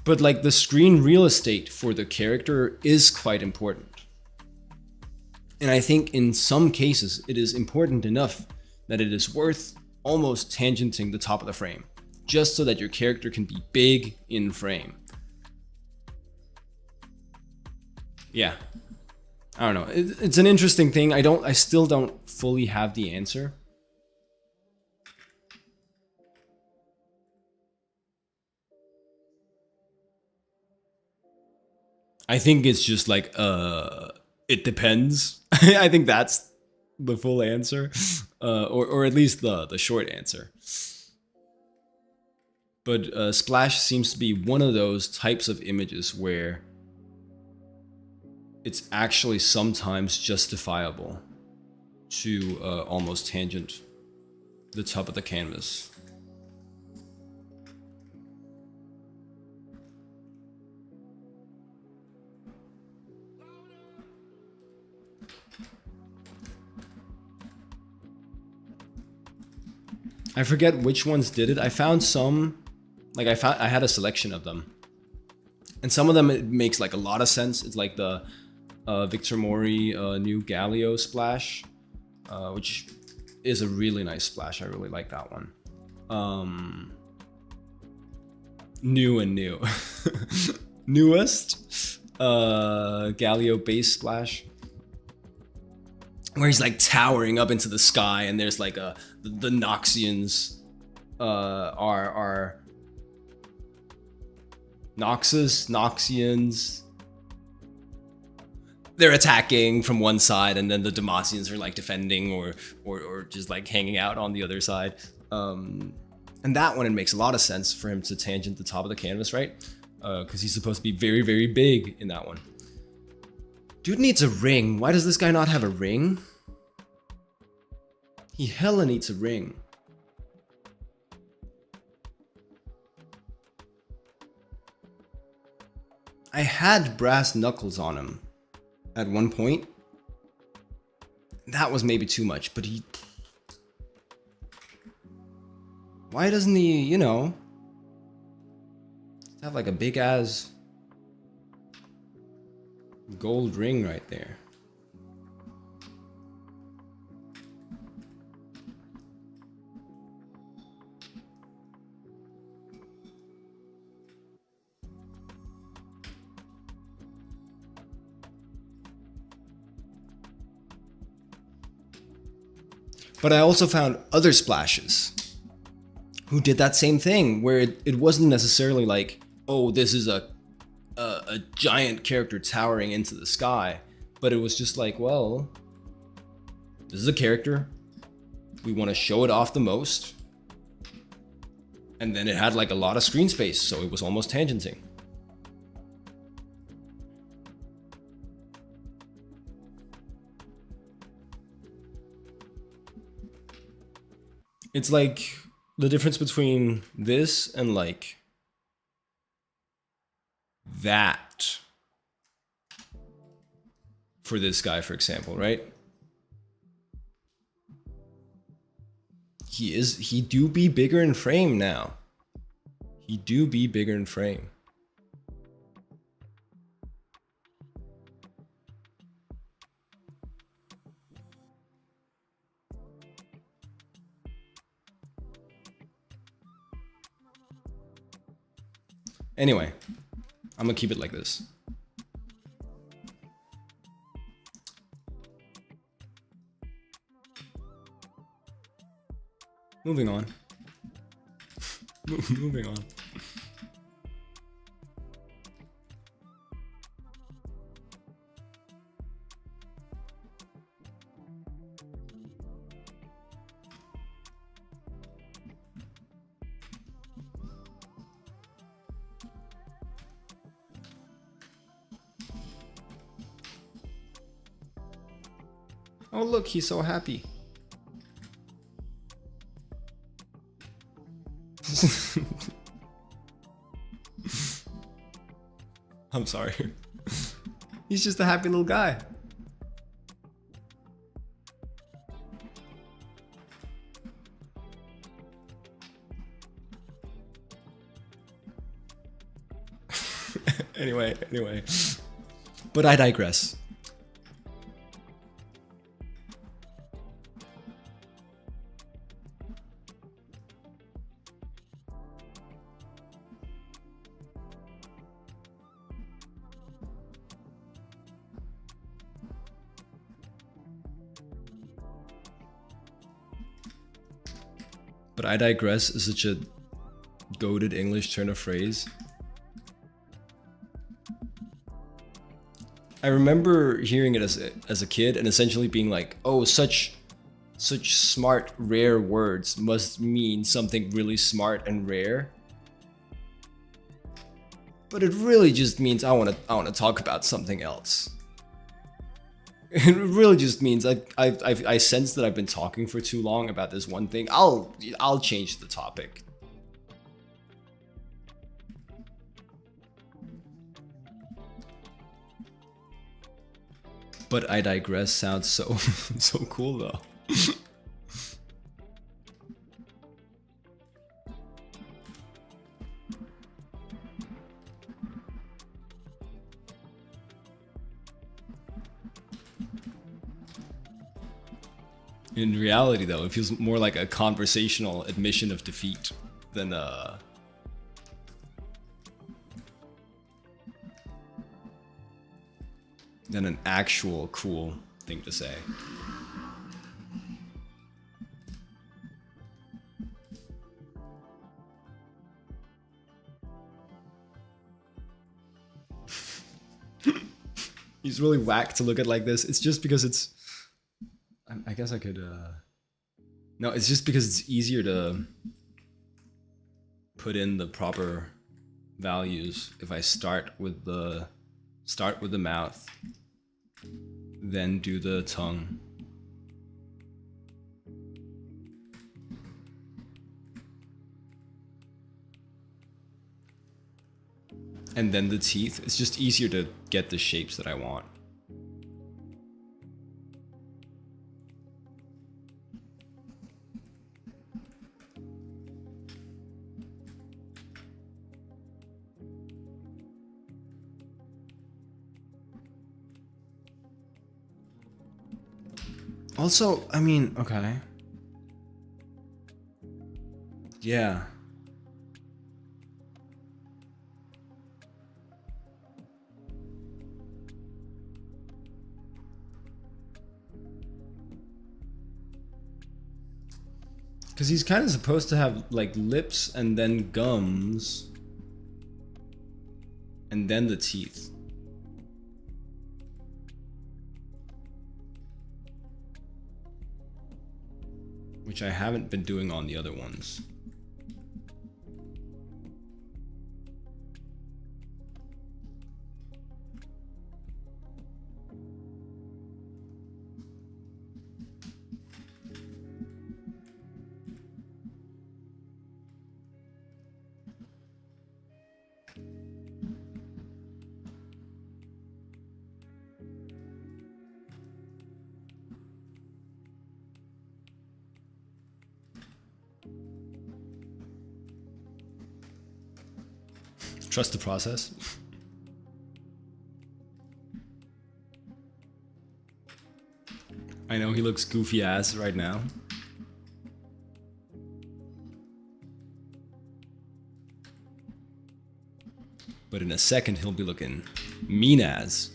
But like the screen real estate for the character is quite important. And I think in some cases it is important enough that it is worth almost tangenting the top of the frame, just so that your character can be big in frame. Yeah. I don't know. It's an interesting thing. I still don't fully have the answer. I think it's just like it depends. I think that's the full answer, or at least the short answer. But splash seems to be one of those types of images where it's actually sometimes justifiable to almost tangent the top of the canvas. I forget which ones did it. I found some, like I had a selection of them, and some of them it makes like a lot of sense. It's like the Victor Mori new Galio splash, which is a really nice splash. I really like that one. New and new, newest Galio base splash, where he's like towering up into the sky, and there's like the Noxians are Noxians. They're attacking from one side, and then the Demacians are like defending or just like hanging out on the other side. And that one, it makes a lot of sense for him to tangent the top of the canvas, right? Because he's supposed to be very, very big in that one. Dude needs a ring. Why does this guy not have a ring? He hella needs a ring. I had brass knuckles on him at one point. That was maybe too much, but he... Why doesn't he, you know, have like a big ass gold ring right there? But I also found other splashes who did that same thing, where it wasn't necessarily like, oh, this is a giant character towering into the sky, but it was just like, well, this is a character. We want to show it off the most. And then it had like a lot of screen space, so it was almost tangenting. It's like the difference between this and like that for this guy, for example, right? He do be bigger in frame now. He do be bigger in frame. Anyway, I'm gonna keep it like this. Moving on. Moving on. Oh look, he's so happy. I'm sorry. He's just a happy little guy. Anyway. But I digress. But I digress is such a goated English turn of phrase. I remember hearing it as a kid and essentially being like, oh, such smart, rare words must mean something really smart and rare. But it really just means I want to talk about something else. It really just means I sense that I've been talking for too long about this one thing. I'll change the topic. But I digress sounds so so cool though. In reality though, it feels more like a conversational admission of defeat than an actual cool thing to say. He's really whack to look at like this. It's just because it's... I guess I could... No, it's just because it's easier to put in the proper values if I start with the mouth, then do the tongue. And then the teeth. It's just easier to get the shapes that I want. Also, I mean, okay. Yeah. Because he's kind of supposed to have like lips and then gums and then the teeth. Which I haven't been doing on the other ones. Trust the process. I know he looks goofy ass right now. But in a second he'll be looking mean as.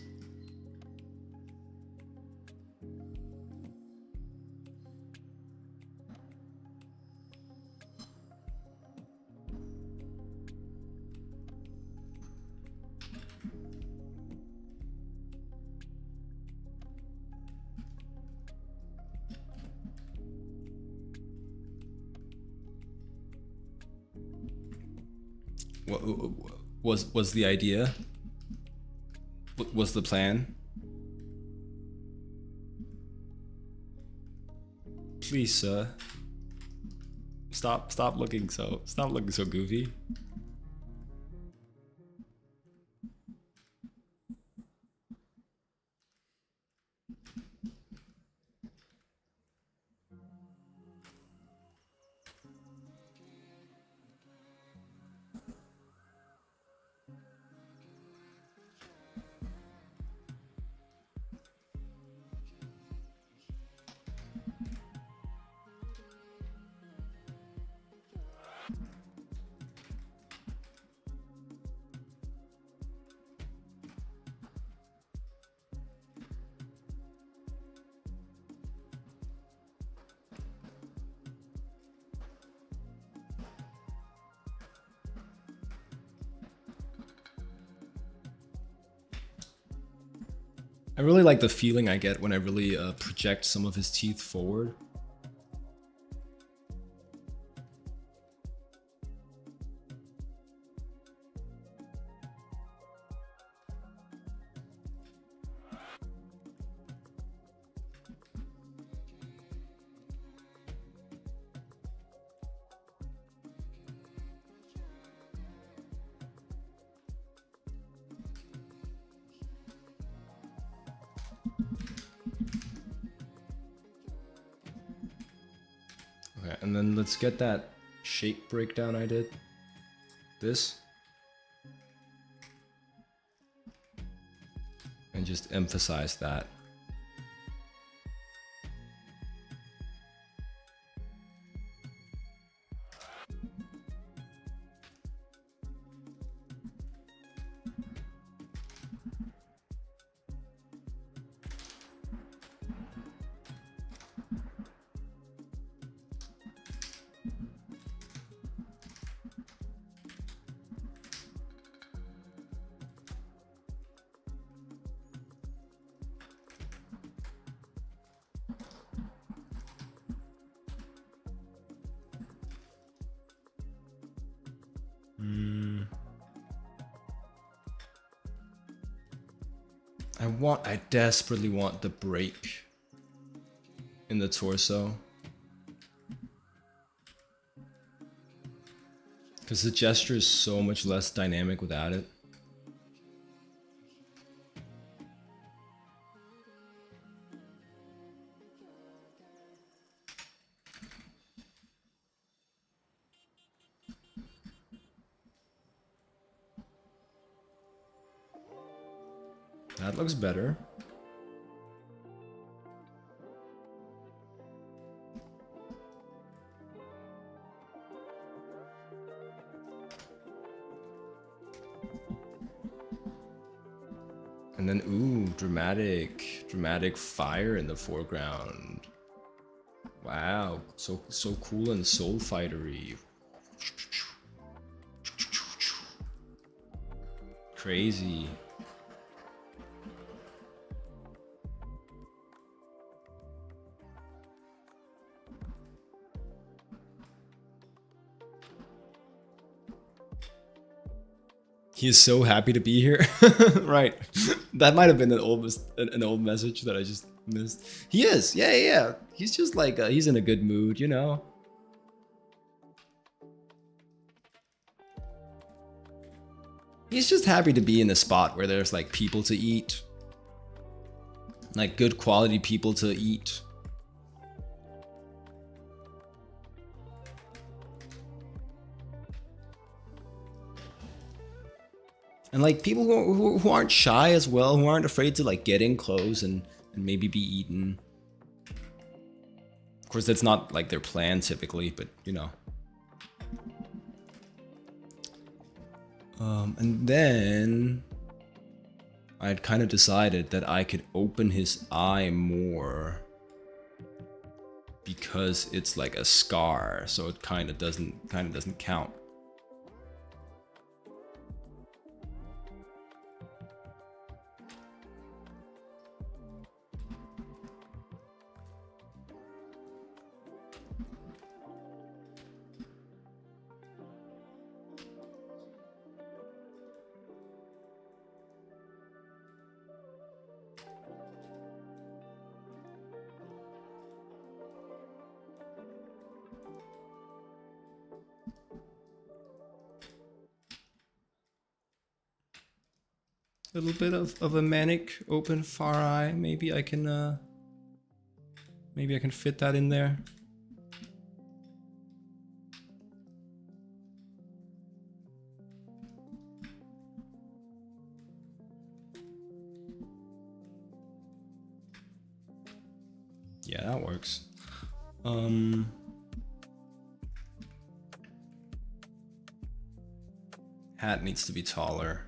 What was the idea? What was the plan? Please, sir. Stop looking so goofy. I really like the feeling I get when I really project some of his teeth forward. Okay, and then let's get that shape breakdown I did. This. And just emphasize that. I desperately want the break in the torso. Because the gesture is so much less dynamic without it. That looks better. And then, ooh, dramatic fire in the foreground. Wow, so cool and soul fightery. Crazy. He is so happy to be here. Right. That might have been an old message that I just missed. He is. Yeah. He's just like, he's in a good mood, you know? He's just happy to be in a spot where there's like people to eat. Like good quality people to eat. And like people who aren't shy as well, who aren't afraid to like get in close and maybe be eaten. Of course, that's not like their plan typically, but you know. And then I'd kind of decided that I could open his eye more because it's like a scar, so it kind of doesn't count. little bit of a manic open far eye. Maybe I can fit that in there. Yeah, that works. Hat needs to be taller.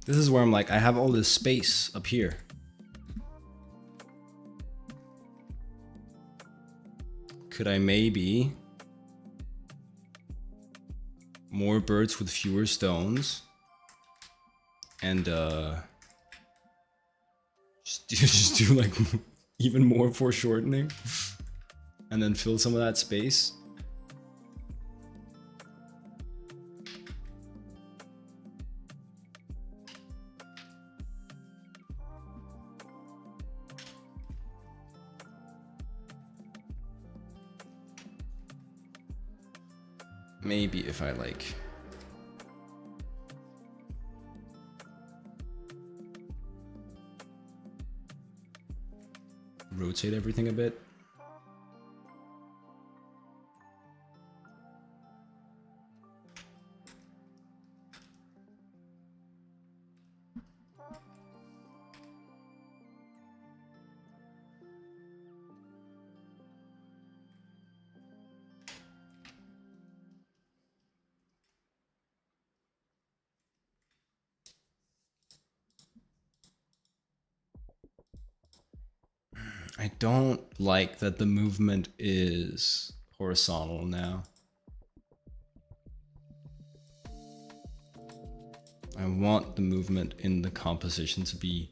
This is where I'm like, I have all this space up here. Could I maybe more birds with fewer stones and just do like even more foreshortening and then fill some of that space? Maybe if I like rotate everything a bit. I don't like that the movement is horizontal now. I want the movement in the composition to be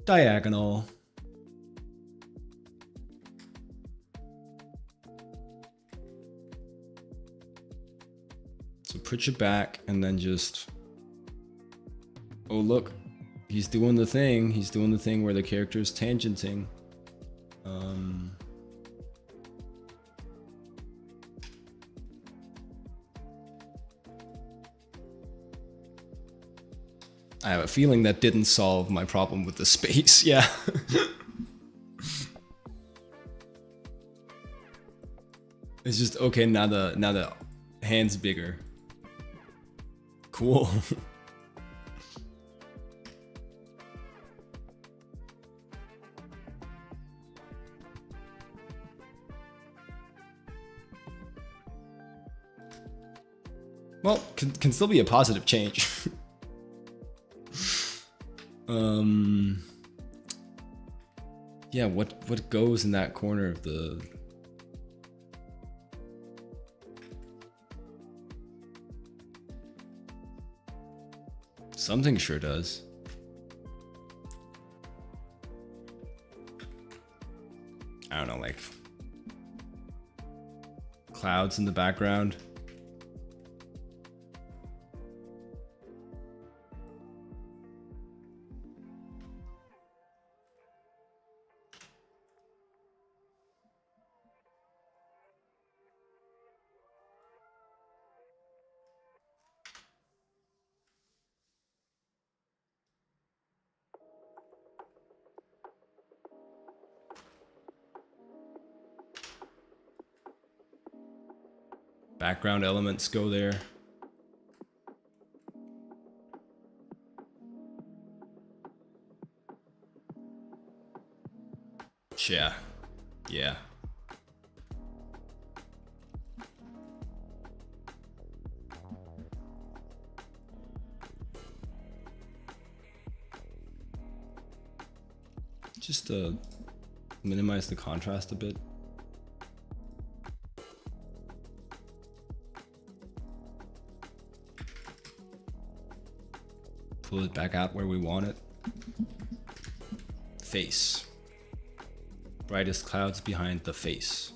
diagonal. So push it back and then just, oh look, he's doing the thing. He's doing the thing where the character is tangenting. I have a feeling that didn't solve my problem with the space. Yeah. It's just okay. Now the hand's bigger. Cool. Well, can still be a positive change. Yeah, what goes in that corner of the... Something sure does. I don't know, like clouds in the background. Background elements go there. Yeah. Yeah. Just minimize the contrast a bit. Pull it back out where we want it. Face. Brightest clouds behind the face.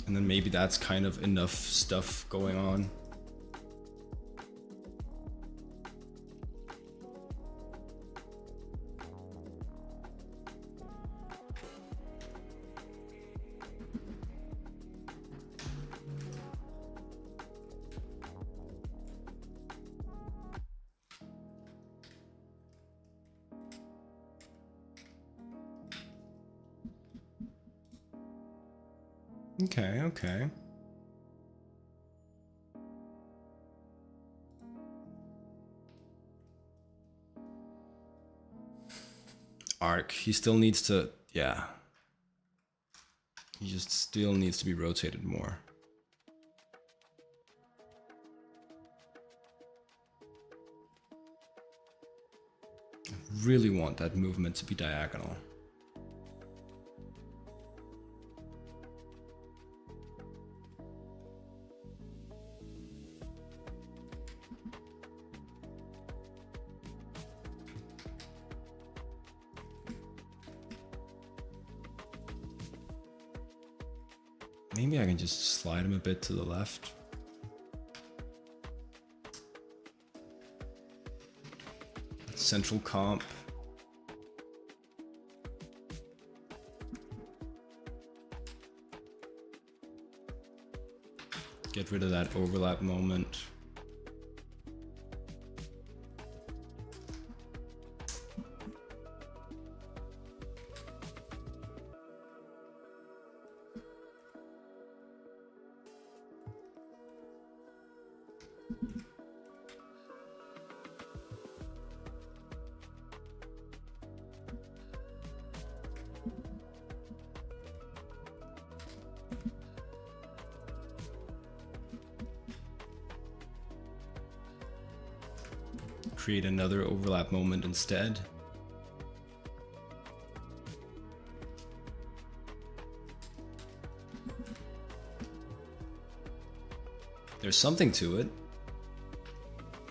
And then maybe that's kind of enough stuff going on. Okay, okay. Arc, he still needs to, yeah. He just still needs to be rotated more. I really want that movement to be diagonal. Maybe I can just slide him a bit to the left. Central comp. Get rid of that overlap moment. Create another overlap moment instead. There's something to it.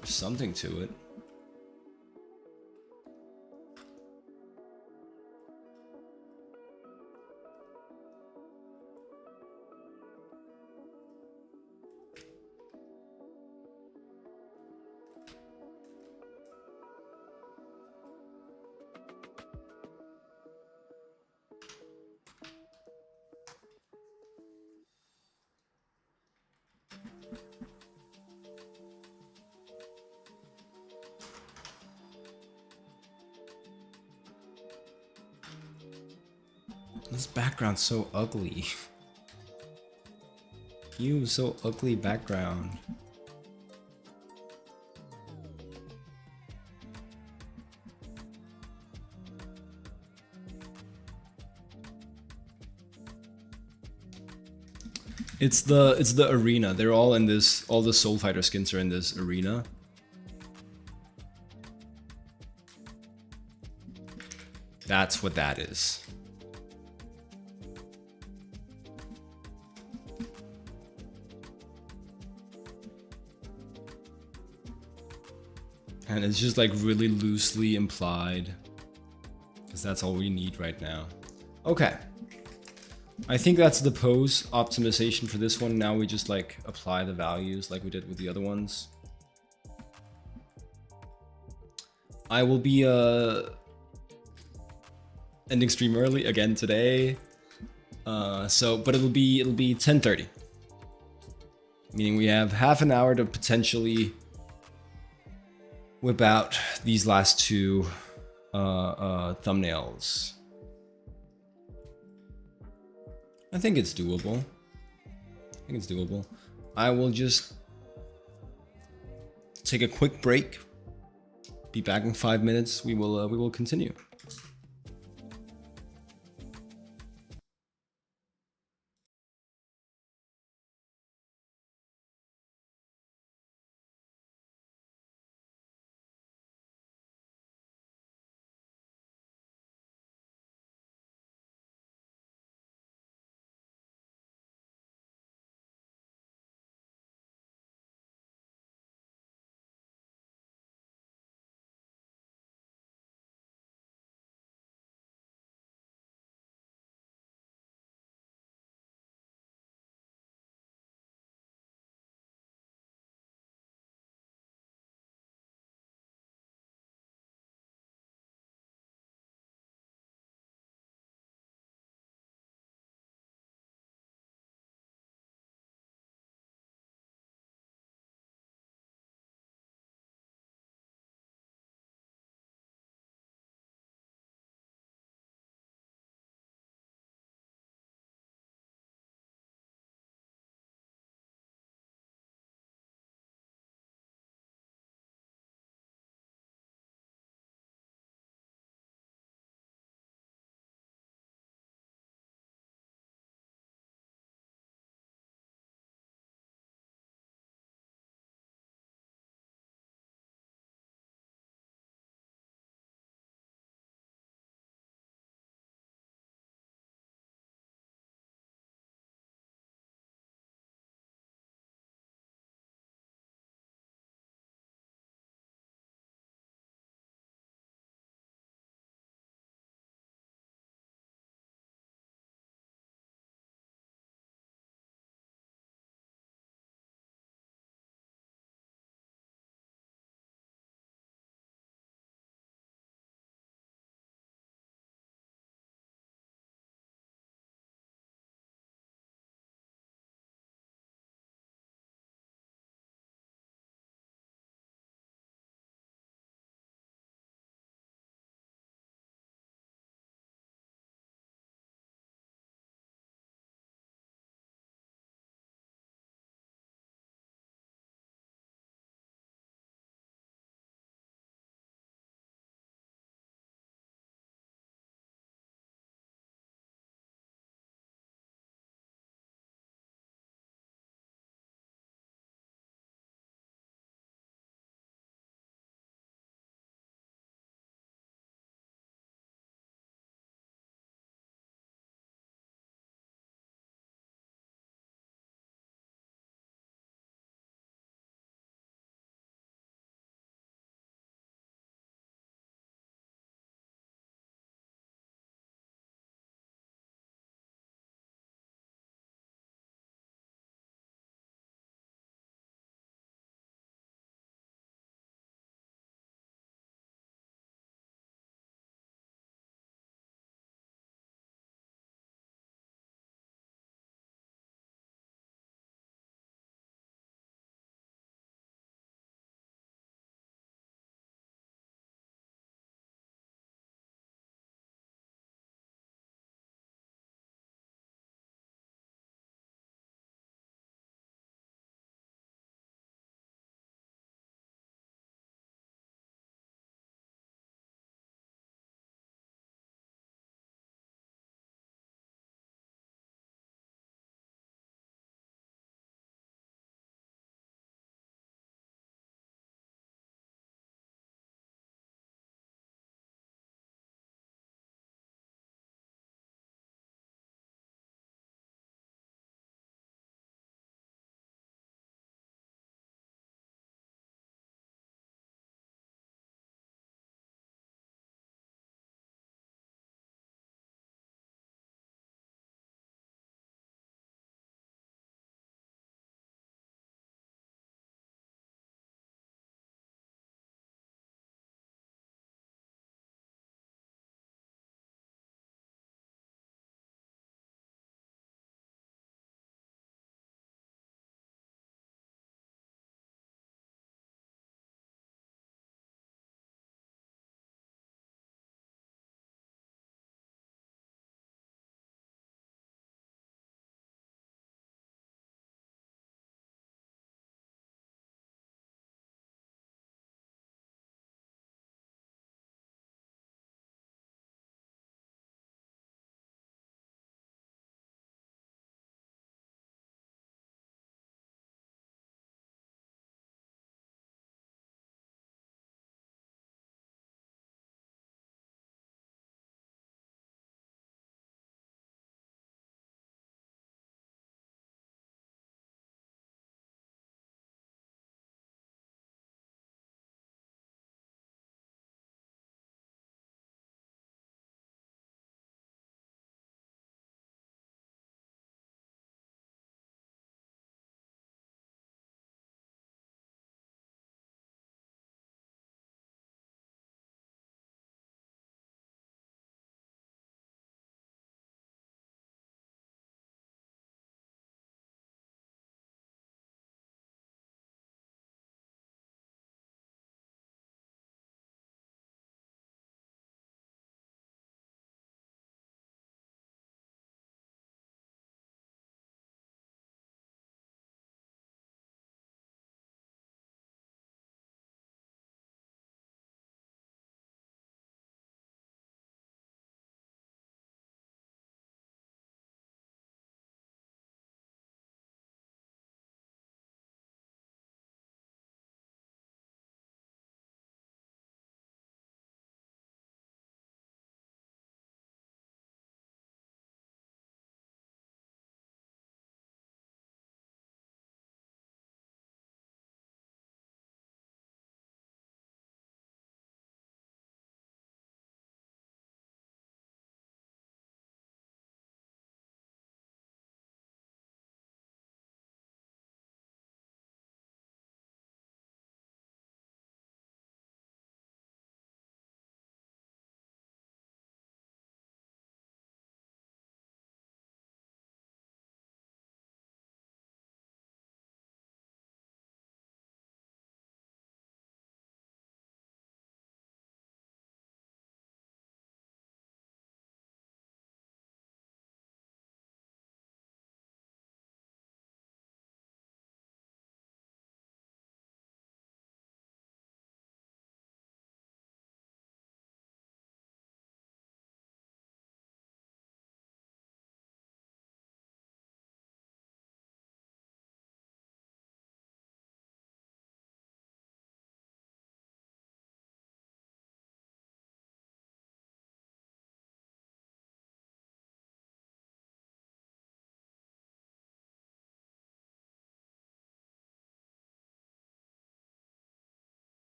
There's something to it. This background's so ugly. You so ugly background. It's the arena. They're all in this. All the Soul Fighter skins are in this arena. That's what that is. And it's just like really loosely implied. Because that's all we need right now. Okay. I think that's the pose optimization for this one. Now we just like apply the values like we did with the other ones. I will be ending stream early again today. But it'll be 10:30. Meaning we have half an hour to potentially whip out these last two thumbnails. I think it's doable. I will just take a quick break. Be back in 5 minutes. We will continue.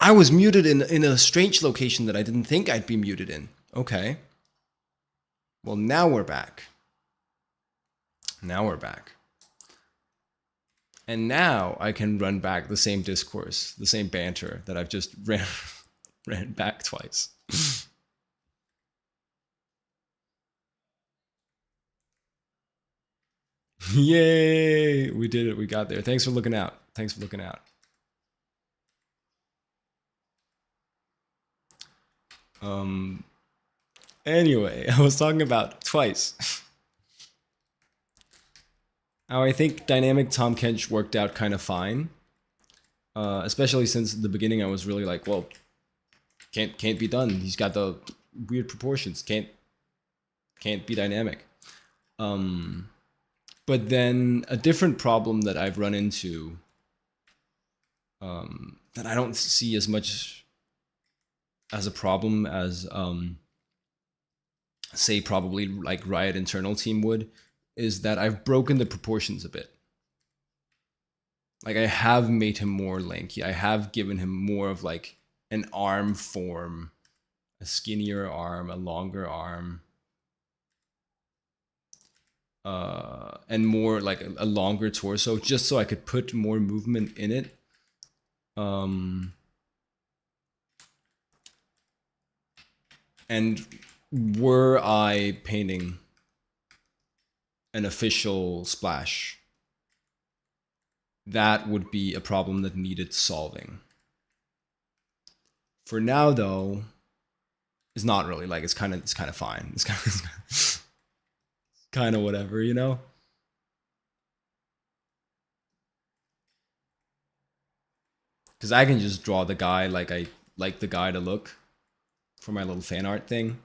I was muted in a strange location that I didn't think I'd be muted in. Okay. Well, now we're back. Now we're back. And now I can run back the same discourse, the same banter that I've just ran back twice. Yay! We did it. We got there. Thanks for looking out. Thanks for looking out. Anyway, I was talking about twice. How I think dynamic Tahm Kench worked out kind of fine. Especially since the beginning I was really like, well, can't be done. He's got the weird proportions. Can't be dynamic. But then a different problem that I've run into that I don't see as much as a problem as say probably like Riot internal team would, is that I've broken the proportions a bit. Like I have made him more lanky. I have given him more of like an arm form, a skinnier arm, a longer arm, and more like a longer torso, just so I could put more movement in it. And were I painting an official splash, that would be a problem that needed solving. For now, though, it's not really. Like it's kind of fine. It's kind of whatever, you know. Because I can just draw the guy like I like the guy to look for my little fan art thing.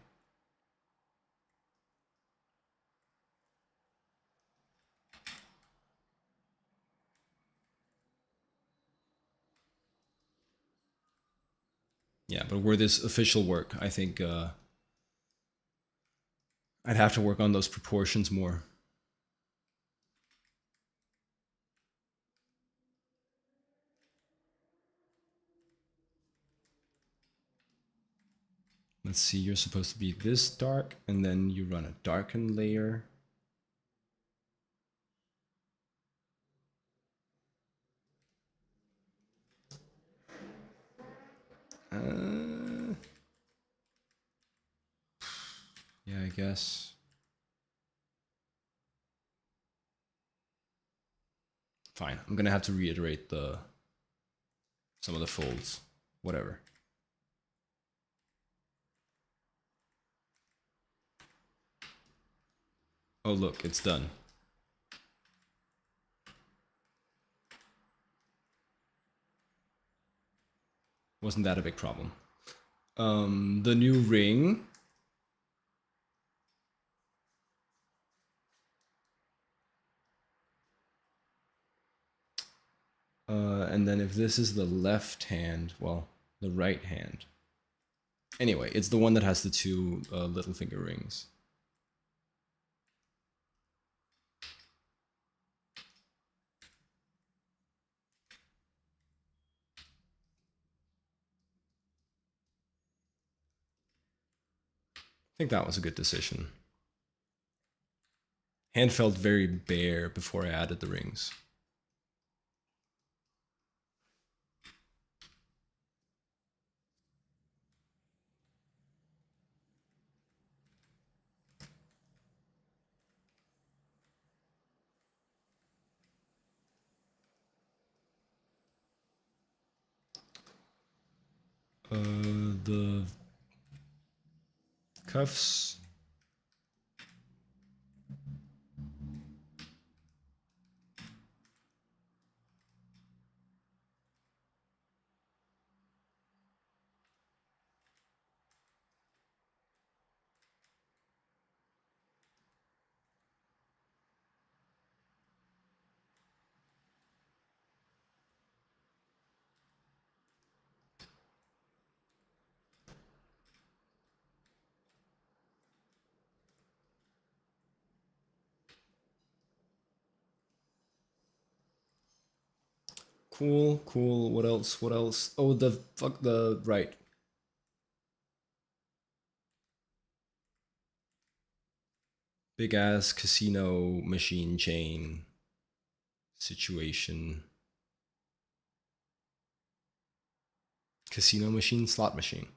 Yeah, but were this official work, I think I'd have to work on those proportions more. Let's see, you're supposed to be this dark, and then you run a darken layer. Yeah, I guess. Fine, I'm gonna have to reiterate some of the folds, whatever. Oh look, it's done. Wasn't that a big problem? The new ring. And then if this is the left hand, well, the right hand. Anyway, it's the one that has the two little finger rings. I think that was a good decision. Hand felt very bare before I added the rings. The cuffs. Cool, cool. What else? What else? Oh, the fuck the right. Big ass casino machine chain situation. Casino machine, slot machine.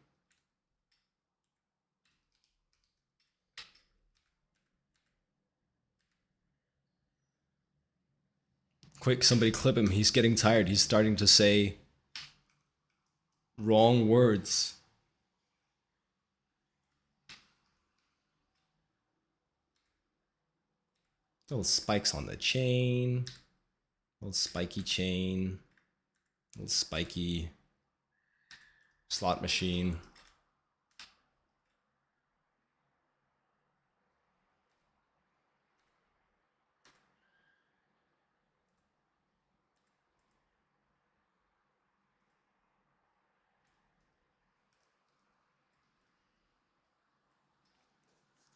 Quick, somebody clip him. He's getting tired. He's starting to say wrong words. Little spikes on the chain. Little spiky chain. Little spiky slot machine.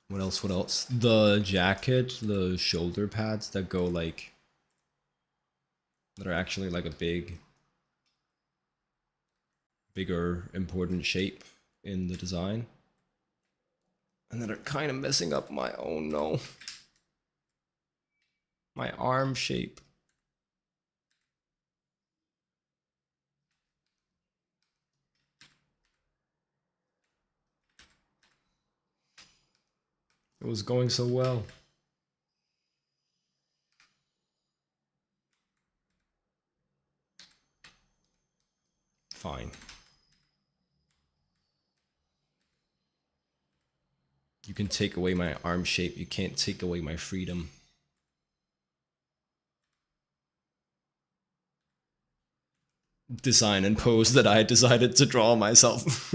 What else? What else? The jacket, the shoulder pads that go like, that are actually like a bigger, important shape in the design. And that are kind of messing up my, oh no, my arm shape. It was going so well. Fine. You can take away my arm shape. You can't take away my freedom. Design and pose that I decided to draw myself.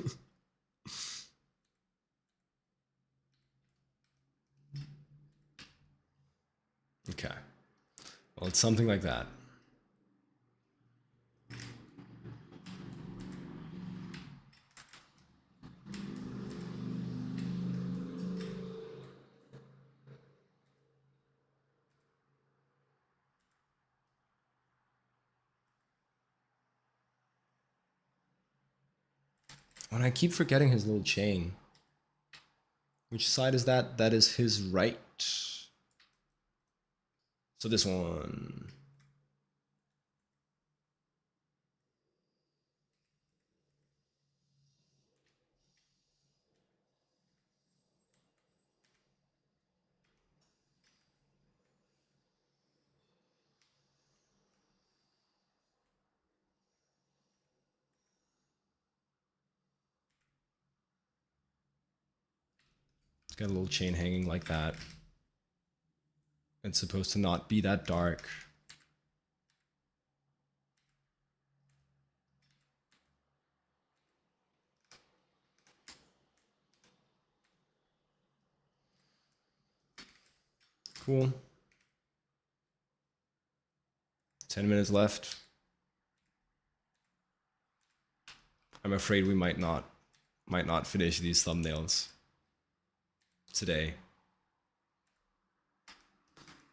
Okay. Well, it's something like that. And I keep forgetting his little chain. Which side is that? That is his right. So this one. It's got a little chain hanging like that. It's supposed to not be that dark. Cool. 10 minutes left. I'm afraid we might not finish these thumbnails today.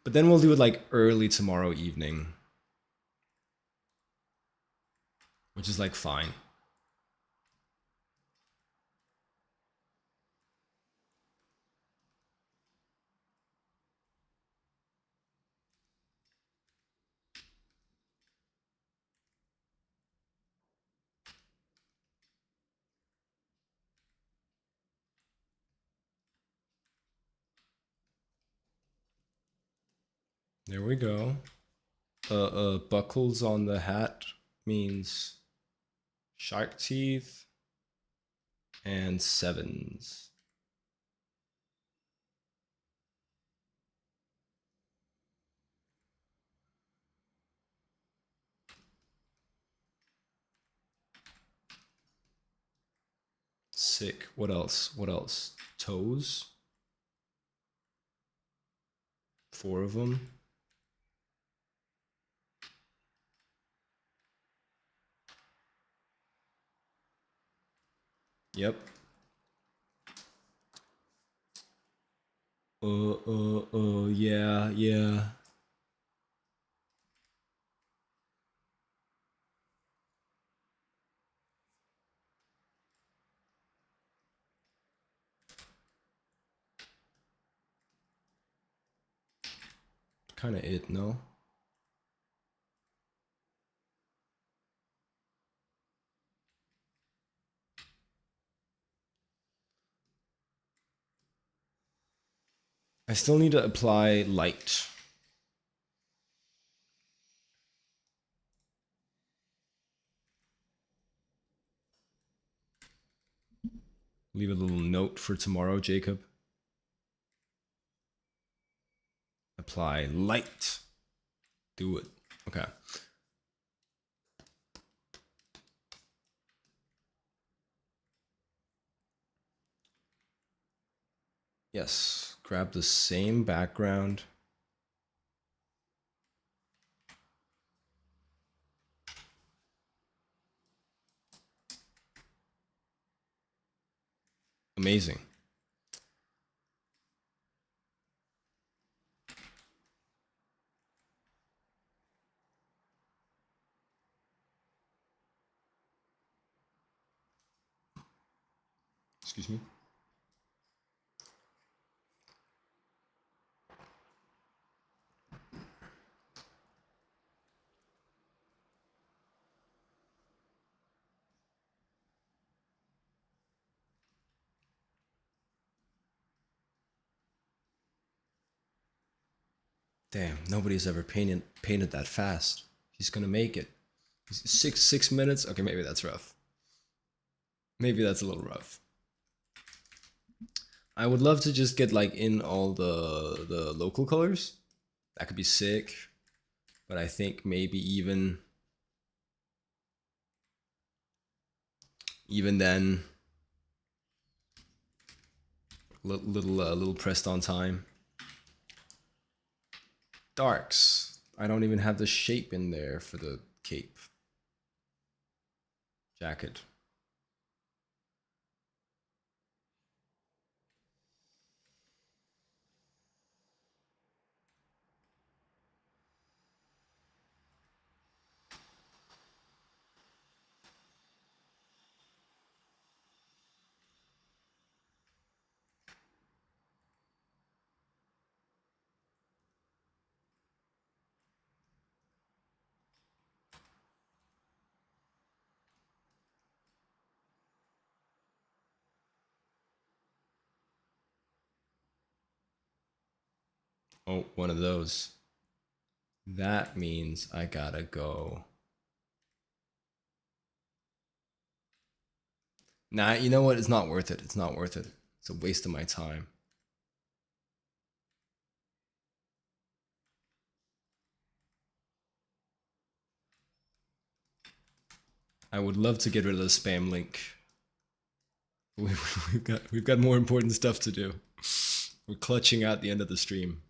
But then we'll do it like early tomorrow evening. Which is like fine. There we go. Buckles on the hat means shark teeth and sevens. Sick. What else? What else? Toes. 4 of them. Yep. Yeah. kind of it, no? I still need to apply light. Leave a little note for tomorrow, Jacob. Apply light. Do it. Okay. Yes. Grab the same background. Amazing. Excuse me. Damn, nobody's ever painted that fast. He's gonna make it. 6 minutes? Okay, maybe that's rough. Maybe that's a little rough. I would love to just get like in all the local colors. That could be sick. But I think maybe even then, little pressed on time. Darks. I don't even have the shape in there for the cape. Jacket. Oh, one of those. That means I gotta go. Nah, you know what? It's not worth it. It's not worth it. It's a waste of my time. I would love to get rid of the spam link. We've got more important stuff to do. We're clutching out the end of the stream.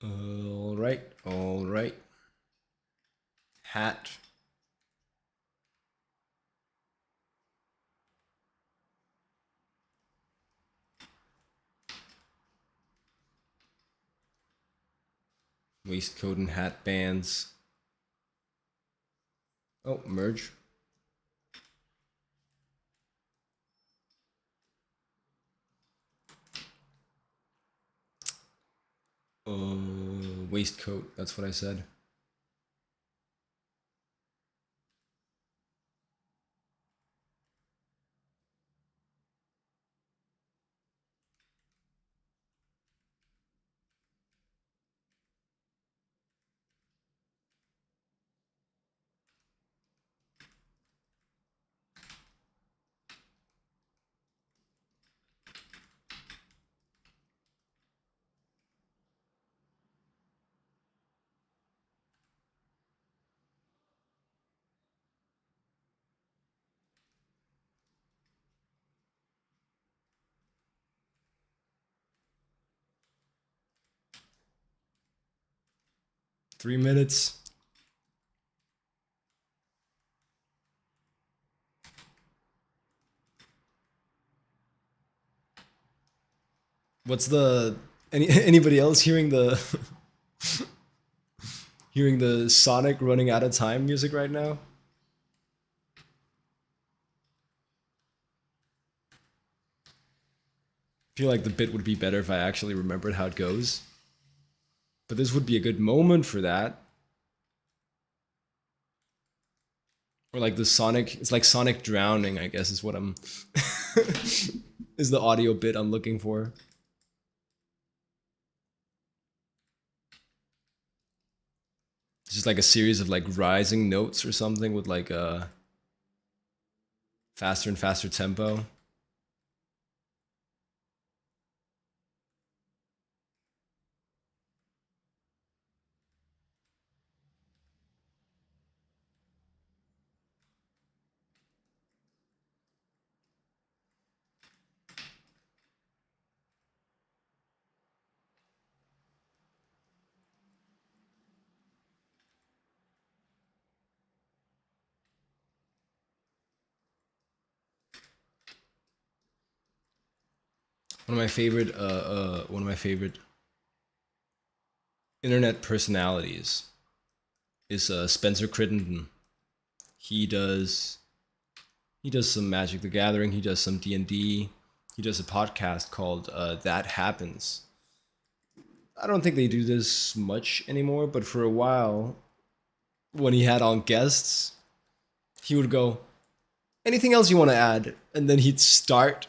All right, all right. Hat. Waistcoat and hat bands. Oh, merge. Waistcoat, that's what I said. Three minutes. What's the anybody else hearing the hearing the Sonic running out of time music right now? I feel like the bit would be better if I actually remembered how it goes. But this would be a good moment for that. Or like the Sonic, it's like Sonic drowning, I guess is what I'm is the audio bit I'm looking for. It's just like a series of like rising notes or something with like a faster and faster tempo. One of my favorite internet personalities is Spencer Crittenden. He does he does some Magic the Gathering. He does some D&D. He does a podcast called That Happens. I don't think they do this much anymore, but for a while, when he had on guests, he would go, anything else you want to add? And then he'd start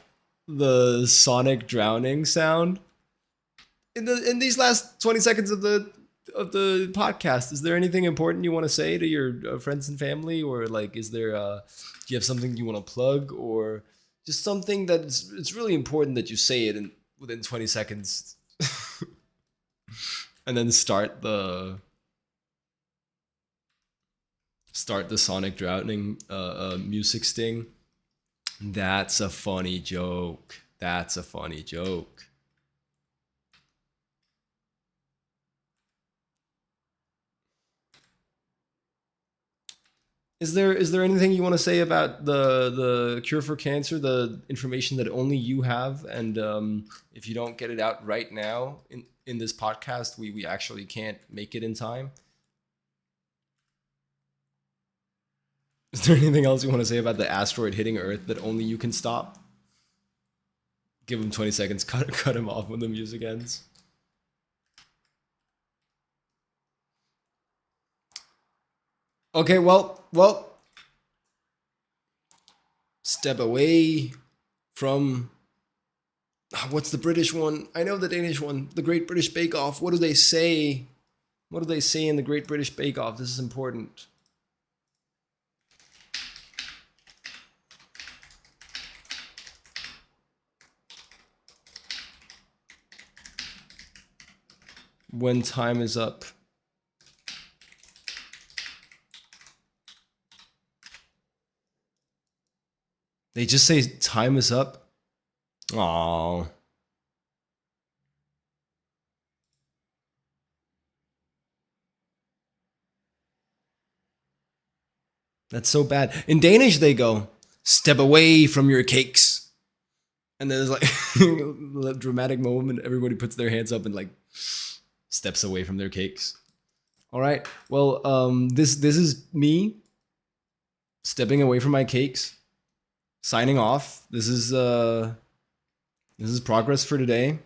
the Sonic drowning sound. In these last 20 seconds of the podcast, is there anything important you want to say to your friends and family, or like is there do you have something you want to plug, or just something that it's really important that you say it in within 20 seconds and then start the Sonic drowning music sting. That's a funny joke. That's a funny joke. Is there anything you want to say about the cure for cancer, the information that only you have, and if you don't get it out right now in this podcast, we actually can't make it in time? Is there anything else you want to say about the asteroid hitting Earth that only you can stop? Give him 20 seconds. Cut him off when the music ends. Okay, well, step away from what's the British one? I know the Danish one, the Great British Bake Off. What do they say? What do they say in the Great British Bake Off? This is important. When time is up. They just say time is up. Aww. That's so bad. In Danish, they go, step away from your cakes. And then there's like a dramatic moment. Everybody puts their hands up and like steps away from their cakes. All right. Well, this is me stepping away from my cakes, signing off. This is progress for today.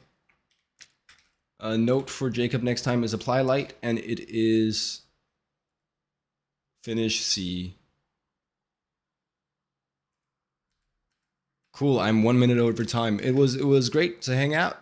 A note for Jacob next time is apply light, and it is finish C. Cool. I'm 1 minute over time. It was great to hang out.